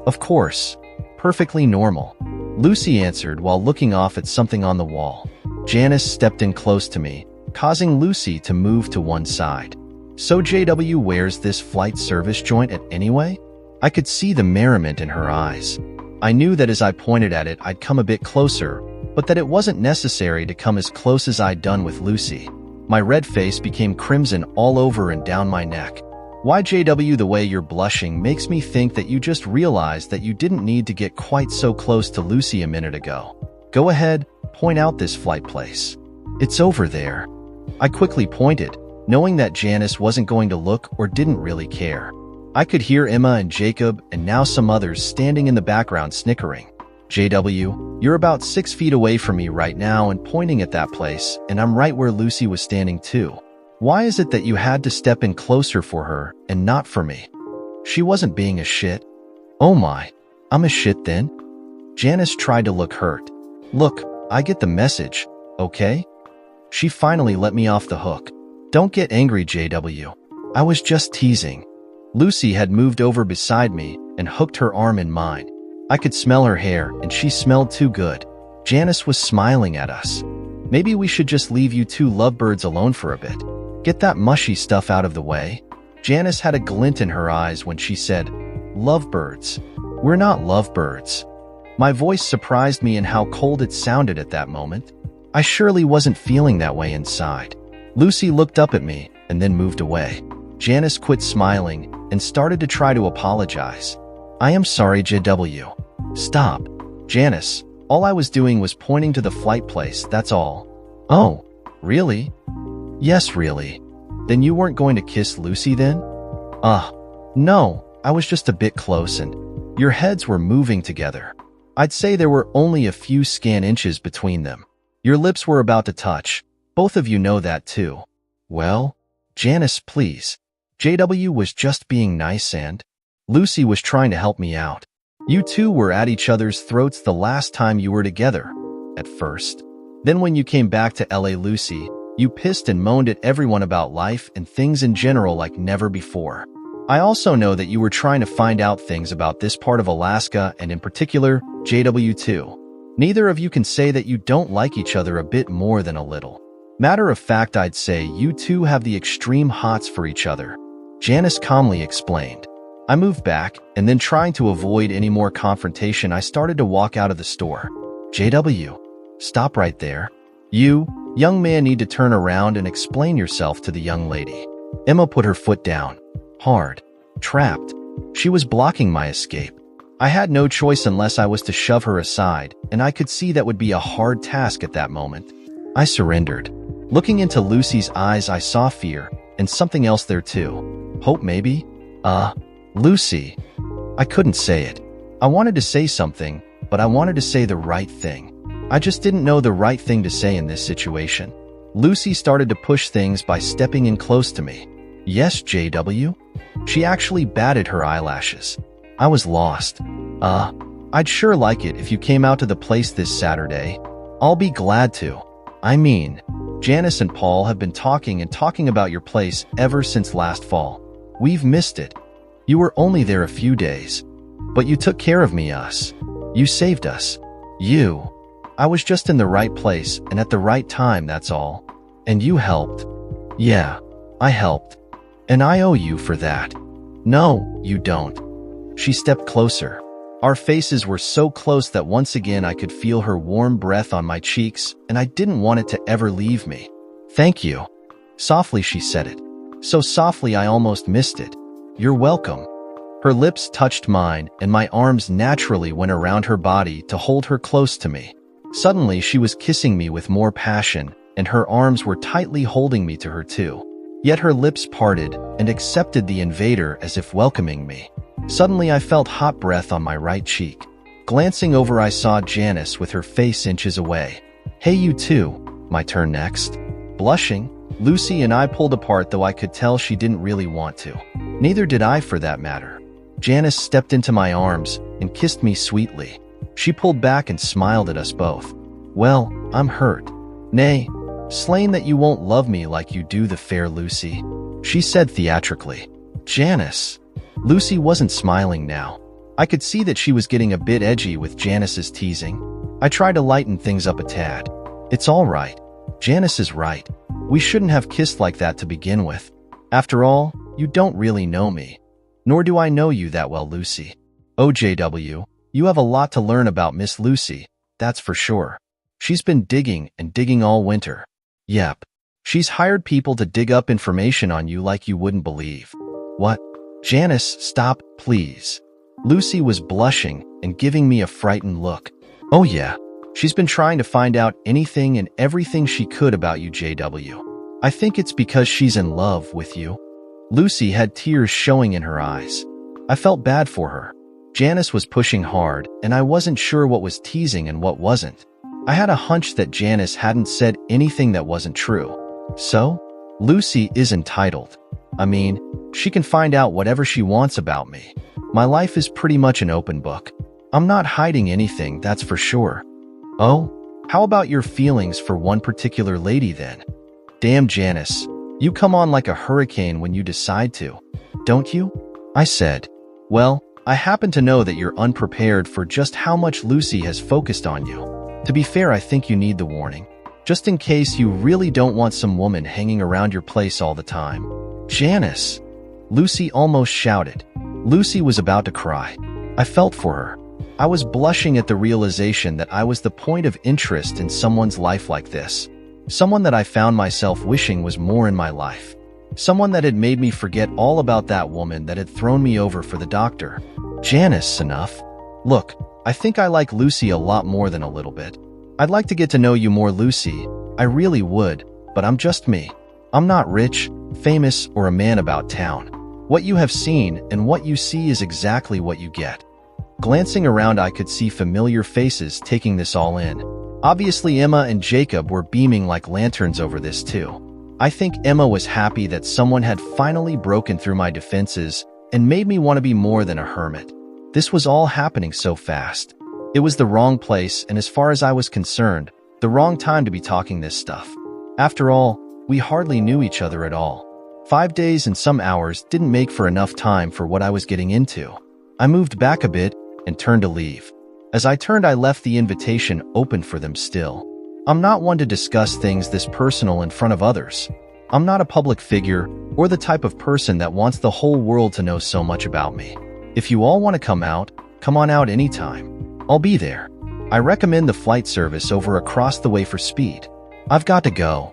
Of course. Perfectly normal. Lucy answered while looking off at something on the wall. Janice stepped in close to me, causing Lucy to move to one side. So JW wears this flight service joint at anyway? I could see the merriment in her eyes. I knew that as I pointed at it, I'd come a bit closer, but that it wasn't necessary to come as close as I'd done with Lucy. My red face became crimson all over and down my neck. Why, JW, the way you're blushing makes me think that you just realized that you didn't need to get quite so close to Lucy a minute ago. Go ahead, point out this flight place. It's over there. I quickly pointed, knowing that Janice wasn't going to look or didn't really care. I could hear Emma and Jacob and now some others standing in the background snickering. JW, you're about 6 feet away from me right now and pointing at that place, and I'm right where Lucy was standing too. Why is it that you had to step in closer for her and not for me? She wasn't being a shit. Oh my, I'm a shit then? Janice tried to look hurt. Look, I get the message, okay? She finally let me off the hook. Don't get angry, JW. I was just teasing. Lucy had moved over beside me and hooked her arm in mine. I could smell her hair, and she smelled too good. Janice was smiling at us. Maybe we should just leave you two lovebirds alone for a bit. Get that mushy stuff out of the way. Janice had a glint in her eyes when she said, "Lovebirds. We're not lovebirds." My voice surprised me in how cold it sounded at that moment. I surely wasn't feeling that way inside. Lucy looked up at me and then moved away. Janice quit smiling and started to try to apologize. I am sorry, JW. Stop. Janice, all I was doing was pointing to the flight place, that's all. Oh, really? Yes, really. Then you weren't going to kiss Lucy then? No, I was just a bit close and your heads were moving together. I'd say there were only a few scant inches between them. Your lips were about to touch. Both of you know that too. Well, Janice, please. JW was just being nice and Lucy was trying to help me out. You two were at each other's throats the last time you were together, at first. Then when you came back to LA, Lucy, you pissed and moaned at everyone about life and things in general like never before. I also know that you were trying to find out things about this part of Alaska and in particular, JW too. Neither of you can say that you don't like each other a bit more than a little. Matter of fact, I'd say you two have the extreme hots for each other. Janice calmly explained. I moved back, and then trying to avoid any more confrontation, I started to walk out of the store. JW, stop right there. You, young man, need to turn around and explain yourself to the young lady. Emma put her foot down. Hard. Trapped. She was blocking my escape. I had no choice unless I was to shove her aside, and I could see that would be a hard task at that moment. I surrendered. Looking into Lucy's eyes, I saw fear, and something else there too. Hope, maybe? Lucy. I couldn't say it. I wanted to say something, but I wanted to say the right thing. I just didn't know the right thing to say in this situation. Lucy started to push things by stepping in close to me. Yes, JW? She actually batted her eyelashes. I was lost. I'd sure like it if you came out to the place this Saturday. I'll be glad to. I mean, Janice and Paul have been talking about your place ever since last fall. We've missed it. You were only there a few days, but you took care of me, us. You saved us. I was just in the right place and at the right time, that's all. And you helped. Yeah, I helped. And I owe you for that. No, you don't. She stepped closer. Our faces were so close that once again I could feel her warm breath on my cheeks, and I didn't want it to ever leave me. Thank you. Softly she said it. So softly I almost missed it. You're welcome. Her lips touched mine, and my arms naturally went around her body to hold her close to me. Suddenly she was kissing me with more passion, and her arms were tightly holding me to her too. Yet her lips parted and accepted the invader as if welcoming me. Suddenly I felt hot breath on my right cheek. Glancing over, I saw Janice with her face inches away. Hey, you too. My turn next. Blushing, Lucy and I pulled apart, though I could tell she didn't really want to. Neither did I, for that matter. Janice stepped into my arms and kissed me sweetly. She pulled back and smiled at us both. Well, I'm hurt. Nay, slain that you won't love me like you do the fair Lucy, she said theatrically. Janice. Lucy wasn't smiling now. I could see that she was getting a bit edgy with Janice's teasing. I tried to lighten things up a tad. It's all right. Janice is right. We shouldn't have kissed like that to begin with. After all, you don't really know me. Nor do I know you that well, Lucy. Oh, JW, you have a lot to learn about Miss Lucy, that's for sure. She's been digging and digging all winter. Yep. She's hired people to dig up information on you like you wouldn't believe. What? Janice, stop, please. Lucy was blushing and giving me a frightened look. Oh yeah. She's been trying to find out anything and everything she could about you, JW. I think it's because she's in love with you. Lucy had tears showing in her eyes. I felt bad for her. Janice was pushing hard, and I wasn't sure what was teasing and what wasn't. I had a hunch that Janice hadn't said anything that wasn't true. So, Lucy is entitled. I mean, she can find out whatever she wants about me. My life is pretty much an open book. I'm not hiding anything, that's for sure. Oh, how about your feelings for one particular lady then? Damn, Janice, you come on like a hurricane when you decide to, don't you? I said. Well, I happen to know that you're unprepared for just how much Lucy has focused on you. To be fair, I think you need the warning, just in case you really don't want some woman hanging around your place all the time. Janice! Lucy almost shouted. Lucy was about to cry. I felt for her. I was blushing at the realization that I was the point of interest in someone's life like this. Someone that I found myself wishing was more in my life. Someone that had made me forget all about that woman that had thrown me over for the doctor. Janice, enough. Look, I think I like Lucy a lot more than a little bit. I'd like to get to know you more, Lucy. I really would, but I'm just me. I'm not rich, famous, or a man about town. What you have seen and what you see is exactly what you get. Glancing around, I could see familiar faces taking this all in. Obviously, Emma and Jacob were beaming like lanterns over this too. I think Emma was happy that someone had finally broken through my defenses and made me want to be more than a hermit. This was all happening so fast. It was the wrong place, and as far as I was concerned, the wrong time to be talking this stuff. After all, we hardly knew each other at all. 5 days and some hours didn't make for enough time for what I was getting into. I moved back a bit and turned to leave. As I turned, I left the invitation open for them still. I'm not one to discuss things this personal in front of others. I'm not a public figure or the type of person that wants the whole world to know so much about me. If you all want to come on out anytime. I'll be there. I recommend the flight service over across the way for speed. I've got to go.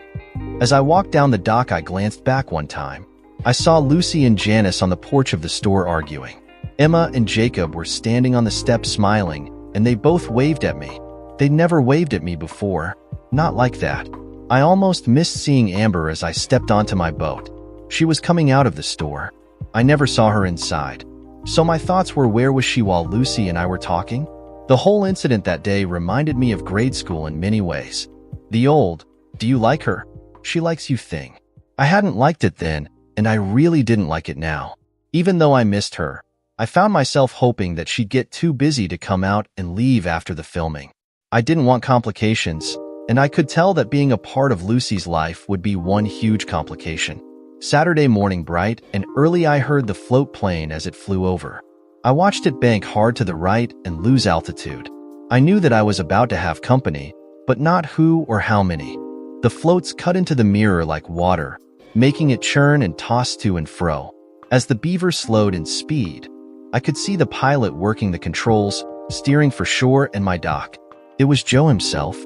As I walked down the dock, I glanced back one time. I saw Lucy and Janice on the porch of the store arguing. Emma and Jacob were standing on the steps smiling, and they both waved at me. They'd never waved at me before. Not like that. I almost missed seeing Amber as I stepped onto my boat. She was coming out of the store. I never saw her inside. So my thoughts were, where was she while Lucy and I were talking? The whole incident that day reminded me of grade school in many ways. The old, "Do you like her? She likes you" thing. I hadn't liked it then, and I really didn't like it now. Even though I missed her, I found myself hoping that she'd get too busy to come out and leave after the filming. I didn't want complications, and I could tell that being a part of Lucy's life would be one huge complication. Saturday morning, bright and early, I heard the float plane as it flew over. I watched it bank hard to the right and lose altitude. I knew that I was about to have company, but not who or how many. The floats cut into the mirror like water, making it churn and toss to and fro. As the beaver slowed in speed, I could see the pilot working the controls, steering for shore and my dock. It was Joe himself.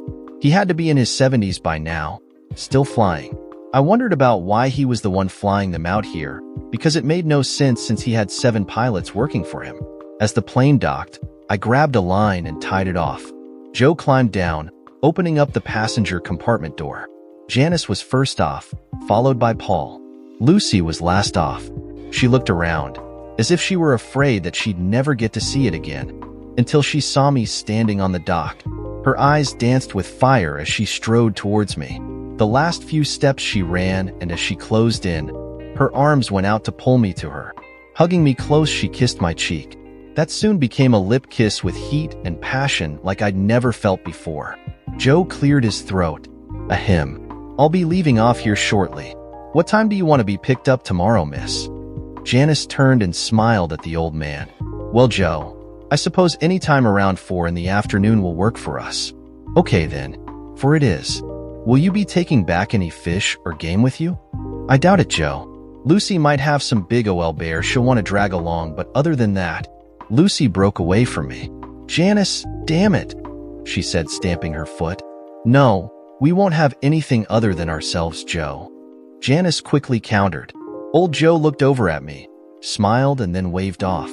He had to be in his 70s by now, still flying. I wondered about why he was the one flying them out here, because it made no sense since he had 7 pilots working for him. As the plane docked, I grabbed a line and tied it off. Joe climbed down, opening up the passenger compartment door. Janice was first off, followed by Paul. Lucy was last off. She looked around, as if she were afraid that she'd never get to see it again, until she saw me standing on the dock. Her eyes danced with fire as she strode towards me. The last few steps she ran, and as she closed in, her arms went out to pull me to her. Hugging me close, she kissed my cheek. That soon became a lip kiss with heat and passion like I'd never felt before. Joe cleared his throat. Ahem. "I'll be leaving off here shortly. What time do you want to be picked up tomorrow, miss?" Janice turned and smiled at the old man. "Well, Joe, I suppose any time around 4 in the afternoon will work for us." "Okay then, for it is. Will you be taking back any fish or game with you?" "I doubt it, Joe. Lucy might have some big ol' bear she'll want to drag along, but other than that..." Lucy broke away from me. "Janice, damn it," she said, stamping her foot. No, we won't have anything other than ourselves, Joe. Janice quickly countered. Old Joe looked over at me, smiled, and then waved off.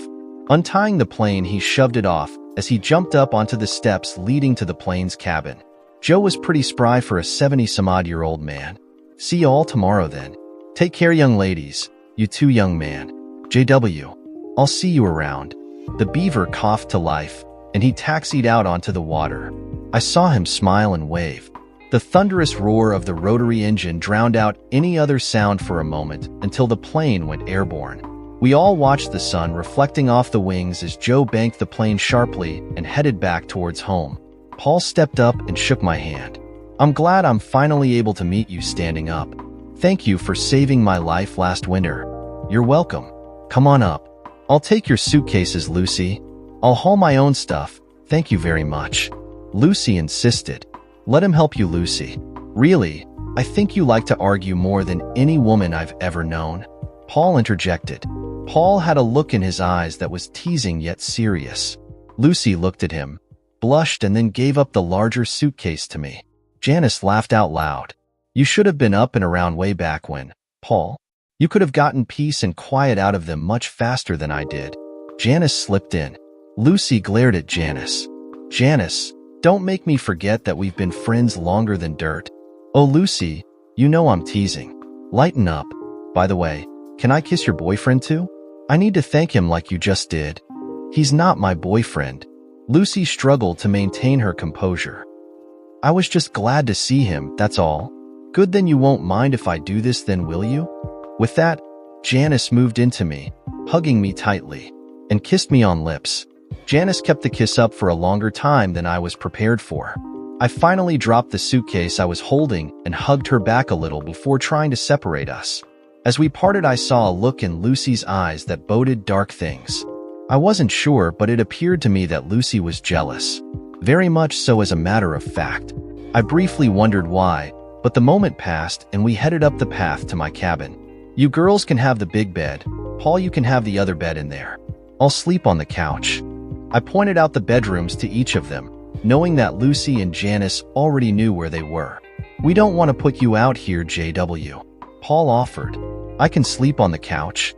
Untying the plane, he shoved it off as he jumped up onto the steps leading to the plane's cabin. Joe was pretty spry for a 70-some-odd-year-old man. See you all tomorrow then. Take care, young ladies. You too, young man. JW. I'll see you around. The beaver coughed to life, and he taxied out onto the water. I saw him smile and wave. The thunderous roar of the rotary engine drowned out any other sound for a moment until the plane went airborne. We all watched the sun reflecting off the wings as Joe banked the plane sharply and headed back towards home. Paul stepped up and shook my hand. I'm glad I'm finally able to meet you standing up. Thank you for saving my life last winter. You're welcome. Come on up. I'll take your suitcases, Lucy. I'll haul my own stuff. Thank you very much. Lucy insisted. Let him help you, Lucy. Really, I think you like to argue more than any woman I've ever known. Paul interjected. Paul had a look in his eyes that was teasing yet serious. Lucy looked at him, blushed, and then gave up the larger suitcase to me. Janice laughed out loud. You should have been up and around way back when, Paul. You could have gotten peace and quiet out of them much faster than I did. Janice slipped in. Lucy glared at Janice. Janice, don't make me forget that we've been friends longer than dirt. Oh, Lucy, you know I'm teasing. Lighten up. By the way, can I kiss your boyfriend too? I need to thank him like you just did. He's not my boyfriend. Lucy struggled to maintain her composure. I was just glad to see him, that's all. Good, then you won't mind if I do this then, will you? With that, Janice moved into me, hugging me tightly, and kissed me on lips. Janice kept the kiss up for a longer time than I was prepared for. I finally dropped the suitcase I was holding and hugged her back a little before trying to separate us. As we parted, I saw a look in Lucy's eyes that boded dark things. I wasn't sure, but it appeared to me that Lucy was jealous. Very much so, as a matter of fact. I briefly wondered why, but the moment passed and we headed up the path to my cabin. You girls can have the big bed. Paul, you can have the other bed in there. I'll sleep on the couch. I pointed out the bedrooms to each of them, knowing that Lucy and Janice already knew where they were. We don't want to put you out here, JW. Paul offered. I can sleep on the couch.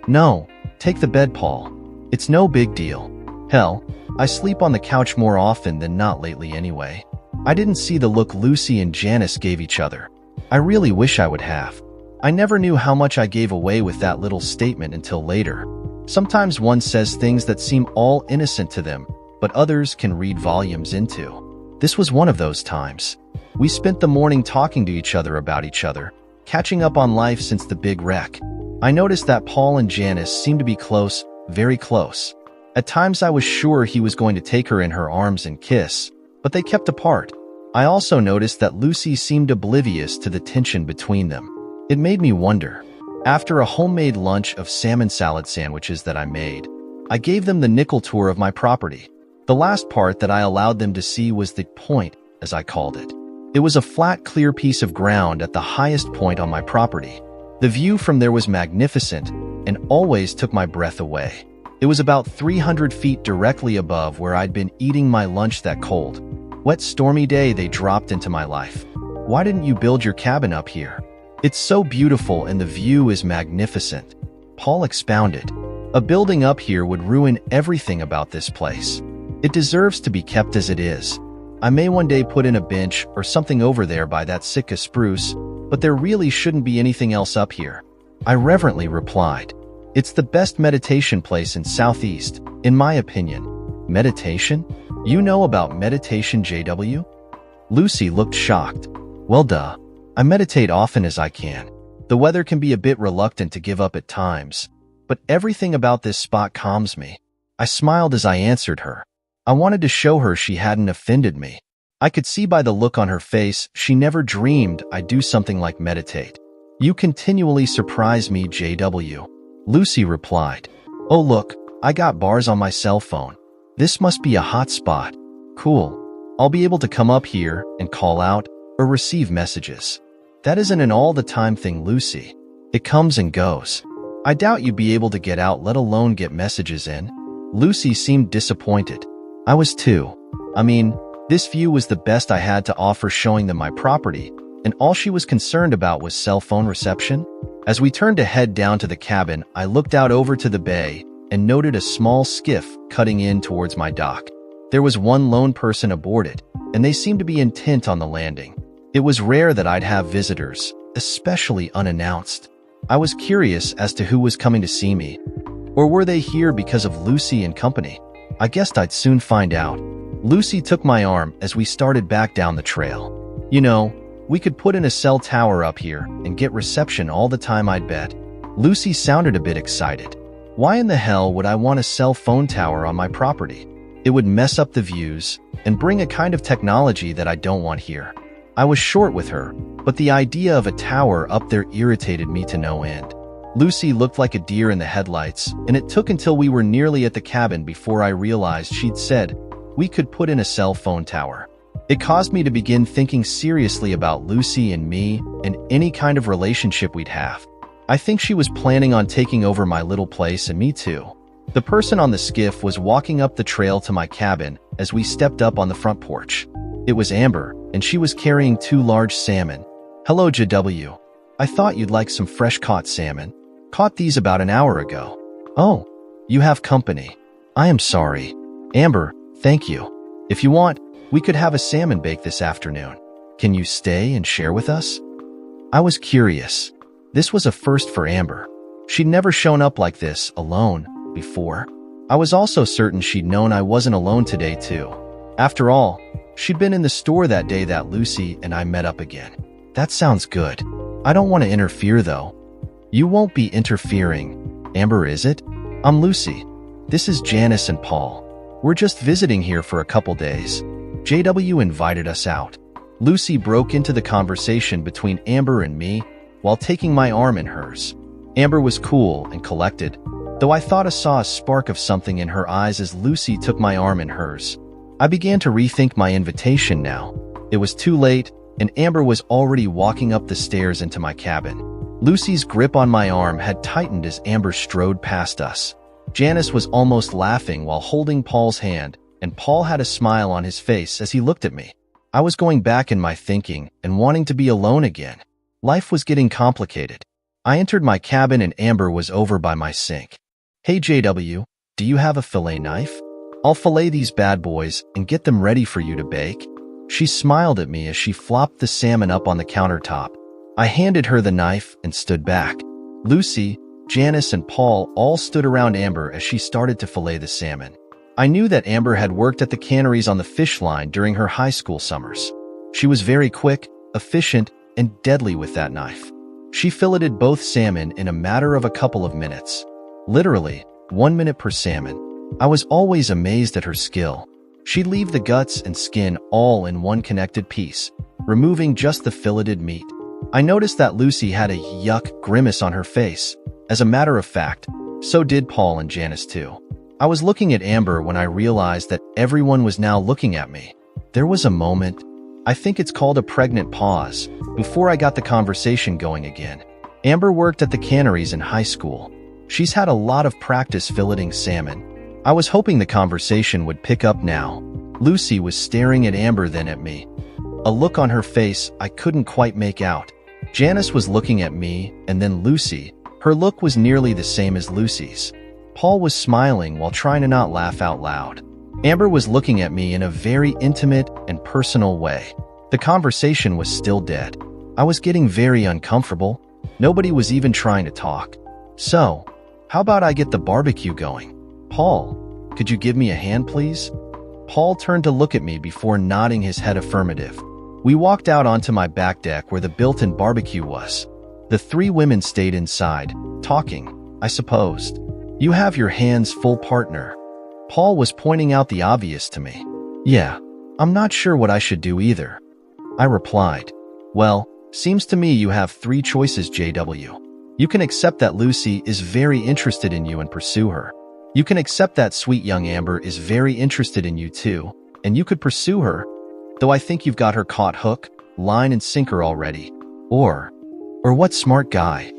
No, take the bed, Paul. It's no big deal. Hell, I sleep on the couch more often than not lately anyway. I didn't see the look Lucy and Janice gave each other. I really wish I would have. I never knew how much I gave away with that little statement until later. Sometimes one says things that seem all innocent to them, but others can read volumes into. This was one of those times. We spent the morning talking to each other about each other, catching up on life since the big wreck. I noticed that Paul and Janice seemed to be close, very close. At times I was sure he was going to take her in her arms and kiss, but they kept apart. I also noticed that Lucy seemed oblivious to the tension between them. It made me wonder. After a homemade lunch of salmon salad sandwiches that I made, I gave them the nickel tour of my property. The last part that I allowed them to see was the point, as I called it. It was a flat, clear piece of ground at the highest point on my property. The view from there was magnificent and always took my breath away. It was about 300 feet directly above where I'd been eating my lunch that cold, wet, stormy day they dropped into my life. Why didn't you build your cabin up here? It's so beautiful and the view is magnificent. Paul expounded. A building up here would ruin everything about this place. It deserves to be kept as it is. I may one day put in a bench or something over there by that Sitka spruce, but there really shouldn't be anything else up here. I reverently replied. It's the best meditation place in Southeast, in my opinion. Meditation? You know about meditation, JW? Lucy looked shocked. Well, duh. I meditate often as I can. The weather can be a bit reluctant to give up at times, but everything about this spot calms me. I smiled as I answered her. I wanted to show her she hadn't offended me. I could see by the look on her face she never dreamed I'd do something like meditate. You continually surprise me, JW. Lucy replied. Oh look, I got bars on my cell phone. This must be a hot spot. Cool. I'll be able to come up here and call out or receive messages. That isn't an all-the-time thing, Lucy. It comes and goes. I doubt you'd be able to get out, let alone get messages in. Lucy seemed disappointed. I was too. I mean, This view was the best I had to offer, showing them my property, and all she was concerned about was cell phone reception. As we turned to head down to the cabin, I looked out over to the bay and noted a small skiff cutting in towards my dock. There was one lone person aboard it, and they seemed to be intent on the landing. It was rare that I'd have visitors, especially unannounced. I was curious as to who was coming to see me. Or were they here because of Lucy and company? I guessed I'd soon find out. Lucy took my arm as we started back down the trail. You know, we could put in a cell tower up here and get reception all the time, I'd bet. Lucy sounded a bit excited. Why in the hell would I want a cell phone tower on my property? It would mess up the views and bring a kind of technology that I don't want here. I was short with her, but the idea of a tower up there irritated me to no end. Lucy looked like a deer in the headlights, and it took until we were nearly at the cabin before I realized she'd said we could put in a cell phone tower. It caused me to begin thinking seriously about Lucy and me and any kind of relationship we'd have. I think she was planning on taking over my little place, and me too. The person on the skiff was walking up the trail to my cabin as we stepped up on the front porch. It was Amber, and she was carrying 2 large salmon. Hello, JW. I thought you'd like some fresh-caught salmon. Caught these about an hour ago. Oh, you have company. I am sorry. Amber, thank you. If you want, we could have a salmon bake this afternoon. Can you stay and share with us? I was curious. This was a first for Amber. She'd never shown up like this, alone, before. I was also certain she'd known I wasn't alone today, too. After all, she'd been in the store that day that Lucy and I met up again. That sounds good. I don't want to interfere, though. You won't be interfering. Amber, is it? I'm Lucy. This is Janice and Paul. We're just visiting here for a couple days. JW invited us out. Lucy broke into the conversation between Amber and me while taking my arm in hers. Amber was cool and collected, though I thought I saw a spark of something in her eyes as Lucy took my arm in hers. I began to rethink my invitation now. It was too late, and Amber was already walking up the stairs into my cabin. Lucy's grip on my arm had tightened as Amber strode past us. Janice was almost laughing while holding Paul's hand, and Paul had a smile on his face as he looked at me. I was going back in my thinking and wanting to be alone again. Life was getting complicated. I entered my cabin and Amber was over by my sink. Hey JW, do you have a fillet knife? I'll fillet these bad boys and get them ready for you to bake. She smiled at me as she flopped the salmon up on the countertop. I handed her the knife and stood back. Lucy, Janice, and Paul all stood around Amber as she started to fillet the salmon. I knew that Amber had worked at the canneries on the fish line during her high school summers. She was very quick, efficient, and deadly with that knife. She filleted both salmon in a matter of a couple of minutes. Literally, 1 minute per salmon. I was always amazed at her skill. She'd leave the guts and skin all in one connected piece, removing just the filleted meat. I noticed that Lucy had a yuck grimace on her face. As a matter of fact, so did Paul and Janice too. I was looking at Amber when I realized that everyone was now looking at me. There was a moment, I think it's called a pregnant pause, before I got the conversation going again. Amber worked at the canneries in high school. She's had a lot of practice filleting salmon. I was hoping the conversation would pick up now. Lucy was staring at Amber, then at me. A look on her face I couldn't quite make out. Janice was looking at me, and then Lucy. Her look was nearly the same as Lucy's. Paul was smiling while trying to not laugh out loud. Amber was looking at me in a very intimate and personal way. The conversation was still dead. I was getting very uncomfortable. Nobody was even trying to talk. So, how about I get the barbecue going? Paul, could you give me a hand, please? Paul turned to look at me before nodding his head affirmative. We walked out onto my back deck where the built-in barbecue was. The 3 women stayed inside, talking, I supposed. You have your hands full, partner. Paul was pointing out the obvious to me. Yeah, I'm not sure what I should do either. I replied. Well, seems to me you have 3 choices, JW. You can accept that Lucy is very interested in you and pursue her. You can accept that sweet young Amber is very interested in you too, and you could pursue her, though I think you've got her caught hook, line, and sinker already. Or what smart guy?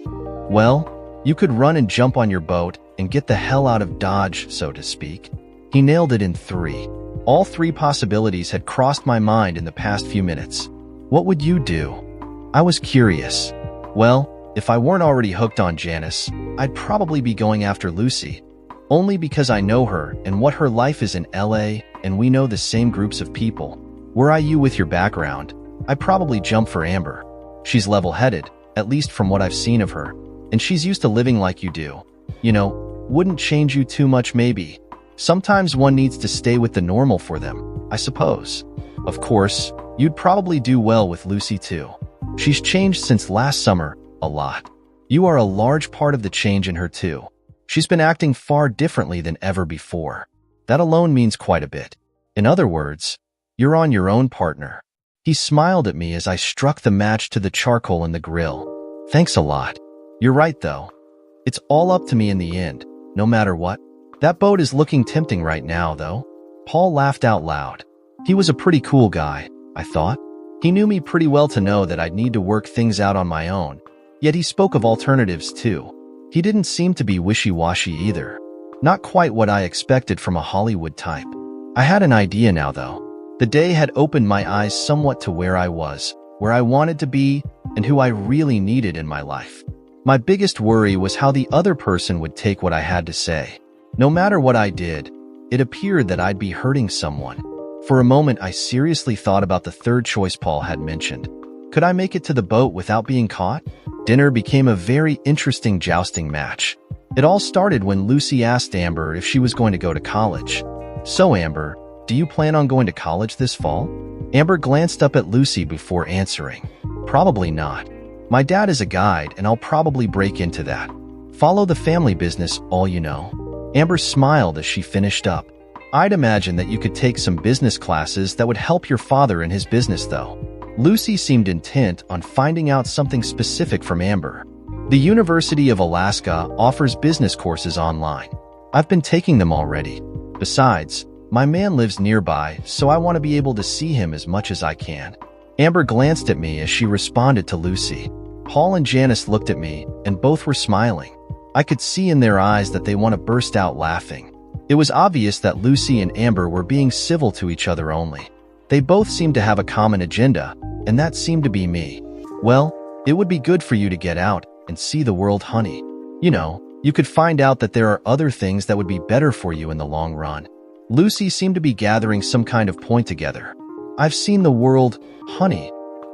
Well, you could run and jump on your boat and get the hell out of Dodge, so to speak. He nailed it in 3. All three possibilities had crossed my mind in the past few minutes. What would you do? I was curious. Well, if I weren't already hooked on Janice, I'd probably be going after Lucy. Only because I know her and what her life is in LA, and we know the same groups of people. Were I you with your background, I'd probably jump for Amber. She's level-headed, at least from what I've seen of her, and she's used to living like you do. You know, wouldn't change you too much maybe. Sometimes one needs to stay with the normal for them, I suppose. Of course, you'd probably do well with Lucy too. She's changed since last summer, a lot. You are a large part of the change in her too. She's been acting far differently than ever before. That alone means quite a bit. In other words, you're on your own, partner. He smiled at me as I struck the match to the charcoal in the grill. Thanks a lot. You're right though. It's all up to me in the end, no matter what. That boat is looking tempting right now though. Paul laughed out loud. He was a pretty cool guy, I thought. He knew me pretty well to know that I'd need to work things out on my own. Yet he spoke of alternatives too. He didn't seem to be wishy-washy either. Not quite what I expected from a Hollywood type. I had an idea now though. The day had opened my eyes somewhat to where I was, where I wanted to be, and who I really needed in my life. My biggest worry was how the other person would take what I had to say. No matter what I did, it appeared that I'd be hurting someone. For a moment, I seriously thought about the third choice Paul had mentioned. Could I make it to the boat without being caught? Dinner became a very interesting jousting match. It all started when Lucy asked Amber if she was going to go to college. So Amber, do you plan on going to college this fall? Amber glanced up at Lucy before answering. Probably not. My dad is a guide and I'll probably break into that. Follow the family business, all you know. Amber smiled as she finished up. I'd imagine that you could take some business classes that would help your father in his business though. Lucy seemed intent on finding out something specific from Amber. The University of Alaska offers business courses online. I've been taking them already. Besides, my man lives nearby, so I want to be able to see him as much as I can. Amber glanced at me as she responded to Lucy. Paul and Janice looked at me, and both were smiling. I could see in their eyes that they want to burst out laughing. It was obvious that Lucy and Amber were being civil to each other only. They both seemed to have a common agenda, and that seemed to be me. Well, it would be good for you to get out and see the world, honey. You know, you could find out that there are other things that would be better for you in the long run. Lucy seemed to be gathering some kind of point together. I've seen the world, honey,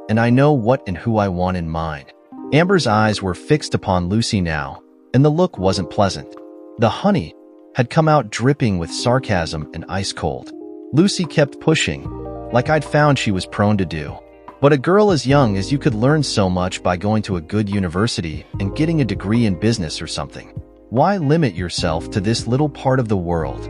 and I know what and who I want in mind. Amber's eyes were fixed upon Lucy now, and the look wasn't pleasant. The honey had come out dripping with sarcasm and ice cold. Lucy kept pushing, like I'd found she was prone to do. But a girl as young as you could learn so much by going to a good university and getting a degree in business or something. Why limit yourself to this little part of the world?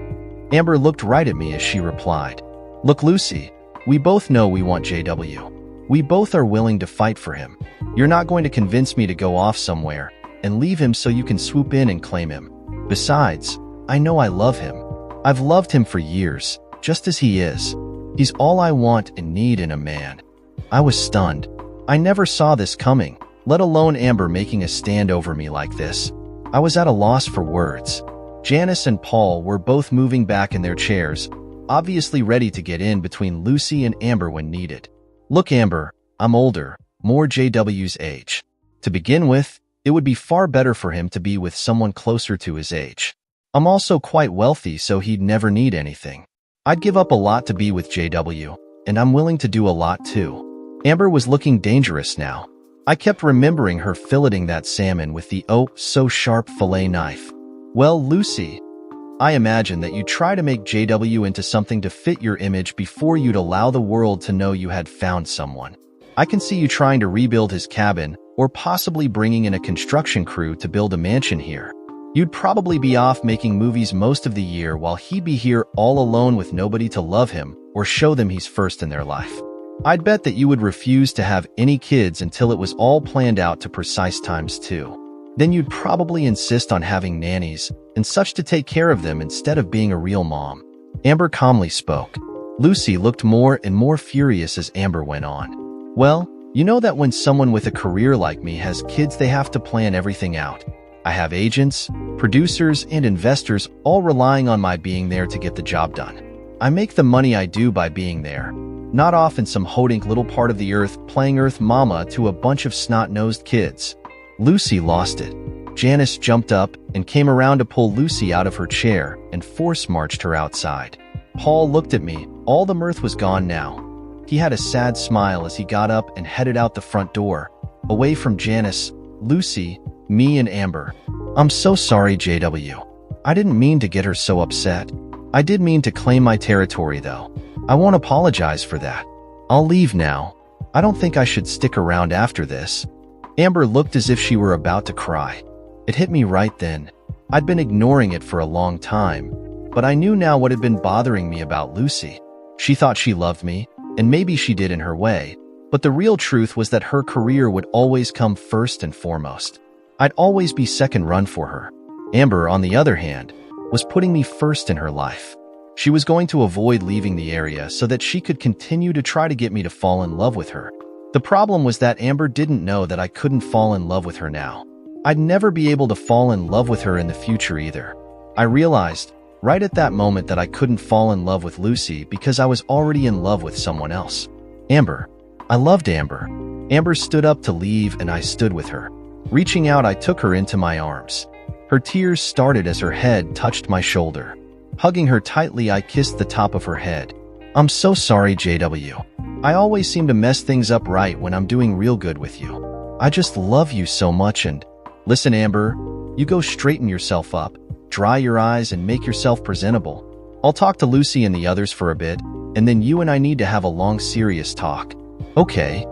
Amber looked right at me as she replied, Look, Lucy, we both know we want JW. We both are willing to fight for him. You're not going to convince me to go off somewhere and leave him so you can swoop in and claim him. Besides, I know I love him. I've loved him for years, just as he is. He's all I want and need in a man. I was stunned. I never saw this coming, let alone Amber making a stand over me like this. I was at a loss for words. Janice and Paul were both moving back in their chairs, obviously ready to get in between Lucy and Amber when needed. Look, Amber, I'm older, more JW's age. To begin with, it would be far better for him to be with someone closer to his age. I'm also quite wealthy, so he'd never need anything. I'd give up a lot to be with JW, and I'm willing to do a lot too. Amber was looking dangerous now. I kept remembering her filleting that salmon with the oh-so-sharp fillet knife. Well, Lucy, I imagine that you try to make JW into something to fit your image before you'd allow the world to know you had found someone. I can see you trying to rebuild his cabin, or possibly bringing in a construction crew to build a mansion here. You'd probably be off making movies most of the year while he'd be here all alone with nobody to love him or show them he's first in their life. I'd bet that you would refuse to have any kids until it was all planned out to precise times too. Then you'd probably insist on having nannies and such to take care of them instead of being a real mom. Amber calmly spoke. Lucy looked more and more furious as Amber went on. Well, you know that when someone with a career like me has kids, they have to plan everything out. I have agents, producers, and investors all relying on my being there to get the job done. I make the money I do by being there, not off in some hodink little part of the earth playing Earth Mama to a bunch of snot-nosed kids. Lucy lost it. Janice jumped up and came around to pull Lucy out of her chair and force-marched her outside. Paul looked at me. All the mirth was gone now. He had a sad smile as he got up and headed out the front door, away from Janice, Lucy, me, and Amber. I'm so sorry, JW. I didn't mean to get her so upset. I did mean to claim my territory, though. I won't apologize for that. I'll leave now. I don't think I should stick around after this. Amber looked as if she were about to cry. It hit me right then. I'd been ignoring it for a long time, but I knew now what had been bothering me about Lucy. She thought she loved me, and maybe she did in her way, but the real truth was that her career would always come first and foremost. I'd always be second run for her. Amber, on the other hand, was putting me first in her life. She was going to avoid leaving the area so that she could continue to try to get me to fall in love with her. The problem was that Amber didn't know that I couldn't fall in love with her now. I'd never be able to fall in love with her in the future either. I realized, right at that moment, that I couldn't fall in love with Lucy because I was already in love with someone else. Amber. I loved Amber. Amber stood up to leave and I stood with her. Reaching out, I took her into my arms. Her tears started as her head touched my shoulder. Hugging her tightly, I kissed the top of her head. I'm so sorry, JW. I always seem to mess things up right when I'm doing real good with you. I just love you so much. And listen, Amber, you go straighten yourself up, dry your eyes, and make yourself presentable. I'll talk to Lucy and the others for a bit, and then you and I need to have a long, serious talk. Okay.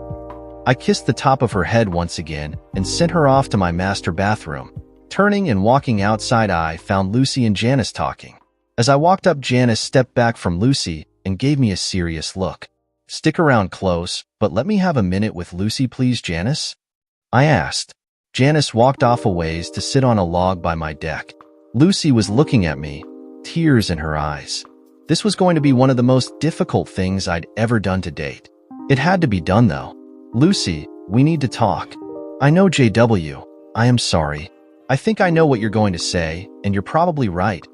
I kissed the top of her head once again and sent her off to my master bathroom. Turning and walking outside, I found Lucy and Janice talking. As I walked up, Janice stepped back from Lucy and gave me a serious look. Stick around close, but let me have a minute with Lucy, please, Janice? I asked. Janice walked off a ways to sit on a log by my deck. Lucy was looking at me, tears in her eyes. This was going to be one of the most difficult things I'd ever done to date. It had to be done, though. Lucy, we need to talk. I know, JW. I am sorry. I think I know what you're going to say, and you're probably right.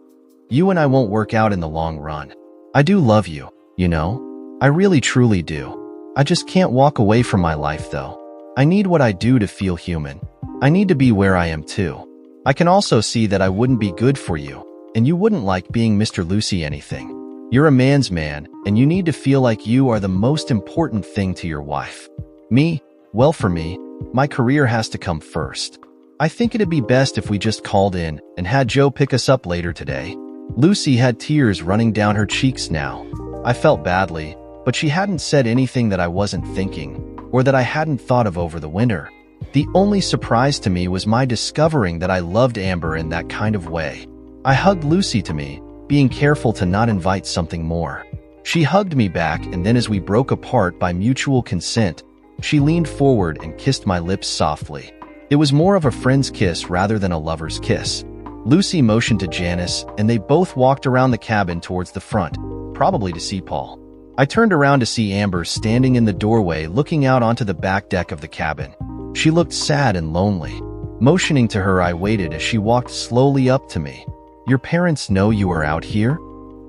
You and I won't work out in the long run. I do love you, you know? I really truly do. I just can't walk away from my life, though. I need what I do to feel human. I need to be where I am, too. I can also see that I wouldn't be good for you, and you wouldn't like being Mr. Lucy anything. You're a man's man, and you need to feel like you are the most important thing to your wife. Me? Well, for me, my career has to come first. I think it'd be best if we just called in and had Joe pick us up later today. Lucy had tears running down her cheeks now. I felt badly, but she hadn't said anything that I wasn't thinking, or that I hadn't thought of over the winter. The only surprise to me was my discovering that I loved Amber in that kind of way. I hugged Lucy to me, being careful to not invite something more. She hugged me back, and then as we broke apart by mutual consent, she leaned forward and kissed my lips softly. It was more of a friend's kiss rather than a lover's kiss. Lucy motioned to Janice, and they both walked around the cabin towards the front, probably to see Paul. I turned around to see Amber standing in the doorway looking out onto the back deck of the cabin. She looked sad and lonely. Motioning to her, I waited as she walked slowly up to me. Your parents know you are out here?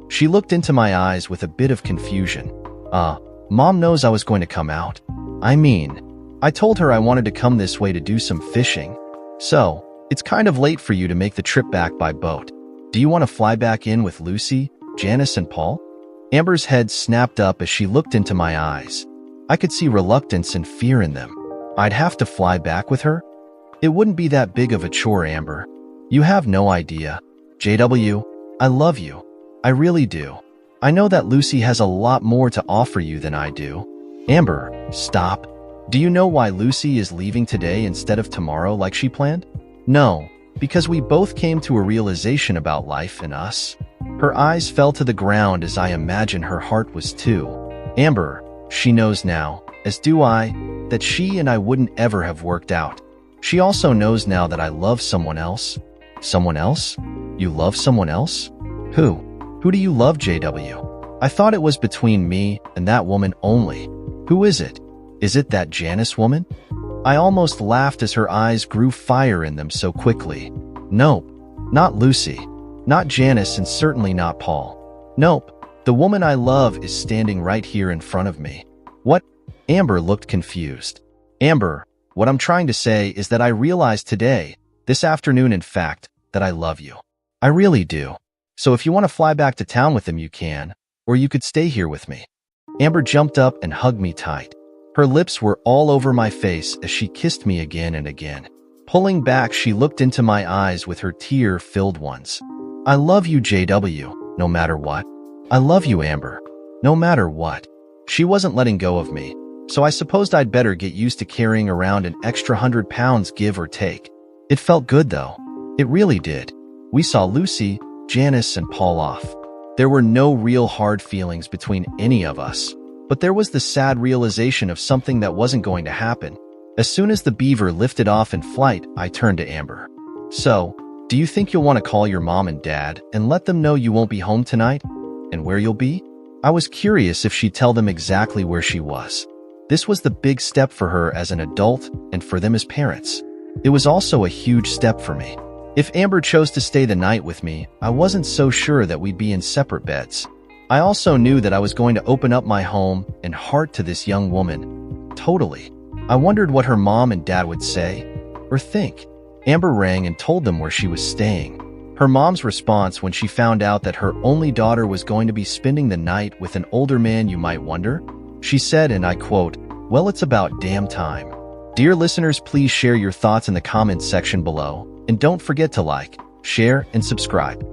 She looked into my eyes with a bit of confusion. Mom knows I was going to come out. I told her I wanted to come this way to do some fishing. So, it's kind of late for you to make the trip back by boat. Do you want to fly back in with Lucy, Janice, and Paul? Amber's head snapped up as she looked into my eyes. I could see reluctance and fear in them. I'd have to fly back with her? It wouldn't be that big of a chore, Amber. You have no idea. JW, I love you. I really do. I know that Lucy has a lot more to offer you than I do. Amber, stop. Do you know why Lucy is leaving today instead of tomorrow like she planned? No, because we both came to a realization about life and us. Her eyes fell to the ground as I imagine her heart was too. Amber, she knows now, as do I, that she and I wouldn't ever have worked out. She also knows now that I love someone else. Someone else? You love someone else? Who? Who do you love, JW? I thought it was between me and that woman only. Who is it? Is it that Janice woman? I almost laughed as her eyes grew fire in them so quickly. Nope, not Lucy. Not Janice, and certainly not Paul. Nope, The woman I love is standing right here in front of me. What? Amber looked confused. Amber, what I'm trying to say is that I realized today, this afternoon in fact, that I love you. I really do. So if you want to fly back to town with him, you can, or you could stay here with me. Amber jumped up and hugged me tight. Her lips were all over my face as she kissed me again and again. Pulling back, she looked into my eyes with her tear-filled ones. I love you, JW, no matter what. I love you, Amber, no matter what. She wasn't letting go of me, so I supposed I'd better get used to carrying around an extra 100 pounds, give or take. It felt good, though. It really did. We saw Lucy, Janice, and Paul off. There were no real hard feelings between any of us, but there was the sad realization of something that wasn't going to happen. As soon as the Beaver lifted off in flight, I turned to Amber. So, do you think you'll want to call your mom and dad and let them know you won't be home tonight? And where you'll be? I was curious if she'd tell them exactly where she was. This was the big step for her as an adult and for them as parents. It was also a huge step for me. If Amber chose to stay the night with me, I wasn't so sure that we'd be in separate beds. I also knew that I was going to open up my home and heart to this young woman. Totally. I wondered what her mom and dad would say or think. Amber rang and told them where she was staying. Her mom's response when she found out that her only daughter was going to be spending the night with an older man, you might wonder? She said, and I quote, "Well, it's about damn time." Dear listeners, please share your thoughts in the comments section below, and don't forget to like, share, and subscribe.